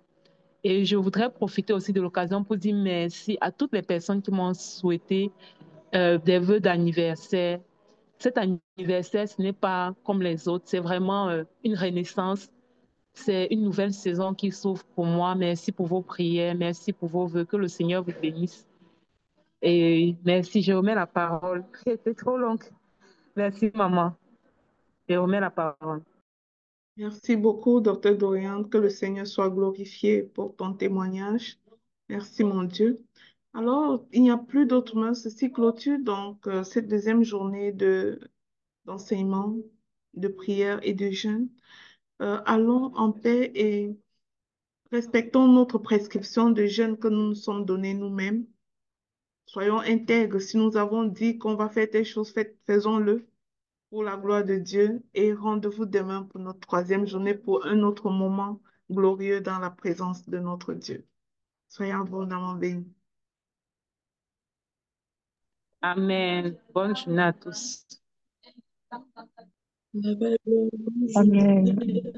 [SPEAKER 6] Et je voudrais profiter aussi de l'occasion pour dire merci à toutes les personnes qui m'ont souhaité des vœux d'anniversaire. Cet anniversaire, ce n'est pas comme les autres, c'est vraiment une renaissance. C'est une nouvelle saison qui s'ouvre pour moi. Merci pour vos prières, merci pour vos vœux. Que le Seigneur vous bénisse. Et merci, je remets la parole. C'était trop long. Merci, maman. Je remets la parole.
[SPEAKER 1] Merci beaucoup, docteur Dorian. Que le Seigneur soit glorifié pour ton témoignage. Merci, mon Dieu. Alors, il n'y a plus d'autres mains. Ceci clôture donc cette deuxième journée d'enseignement, de prière et de jeûne. Allons en paix et respectons notre prescription de jeûne que nous nous sommes donnée nous-mêmes. Soyons intègres. Si nous avons dit qu'on va faire telle chose, faisons-le pour la gloire de Dieu et rendez-vous demain pour notre troisième journée pour un autre moment glorieux dans la présence de notre Dieu. Soyez abondamment bénis.
[SPEAKER 6] Amen. Bonne journée à tous.
[SPEAKER 3] Amen.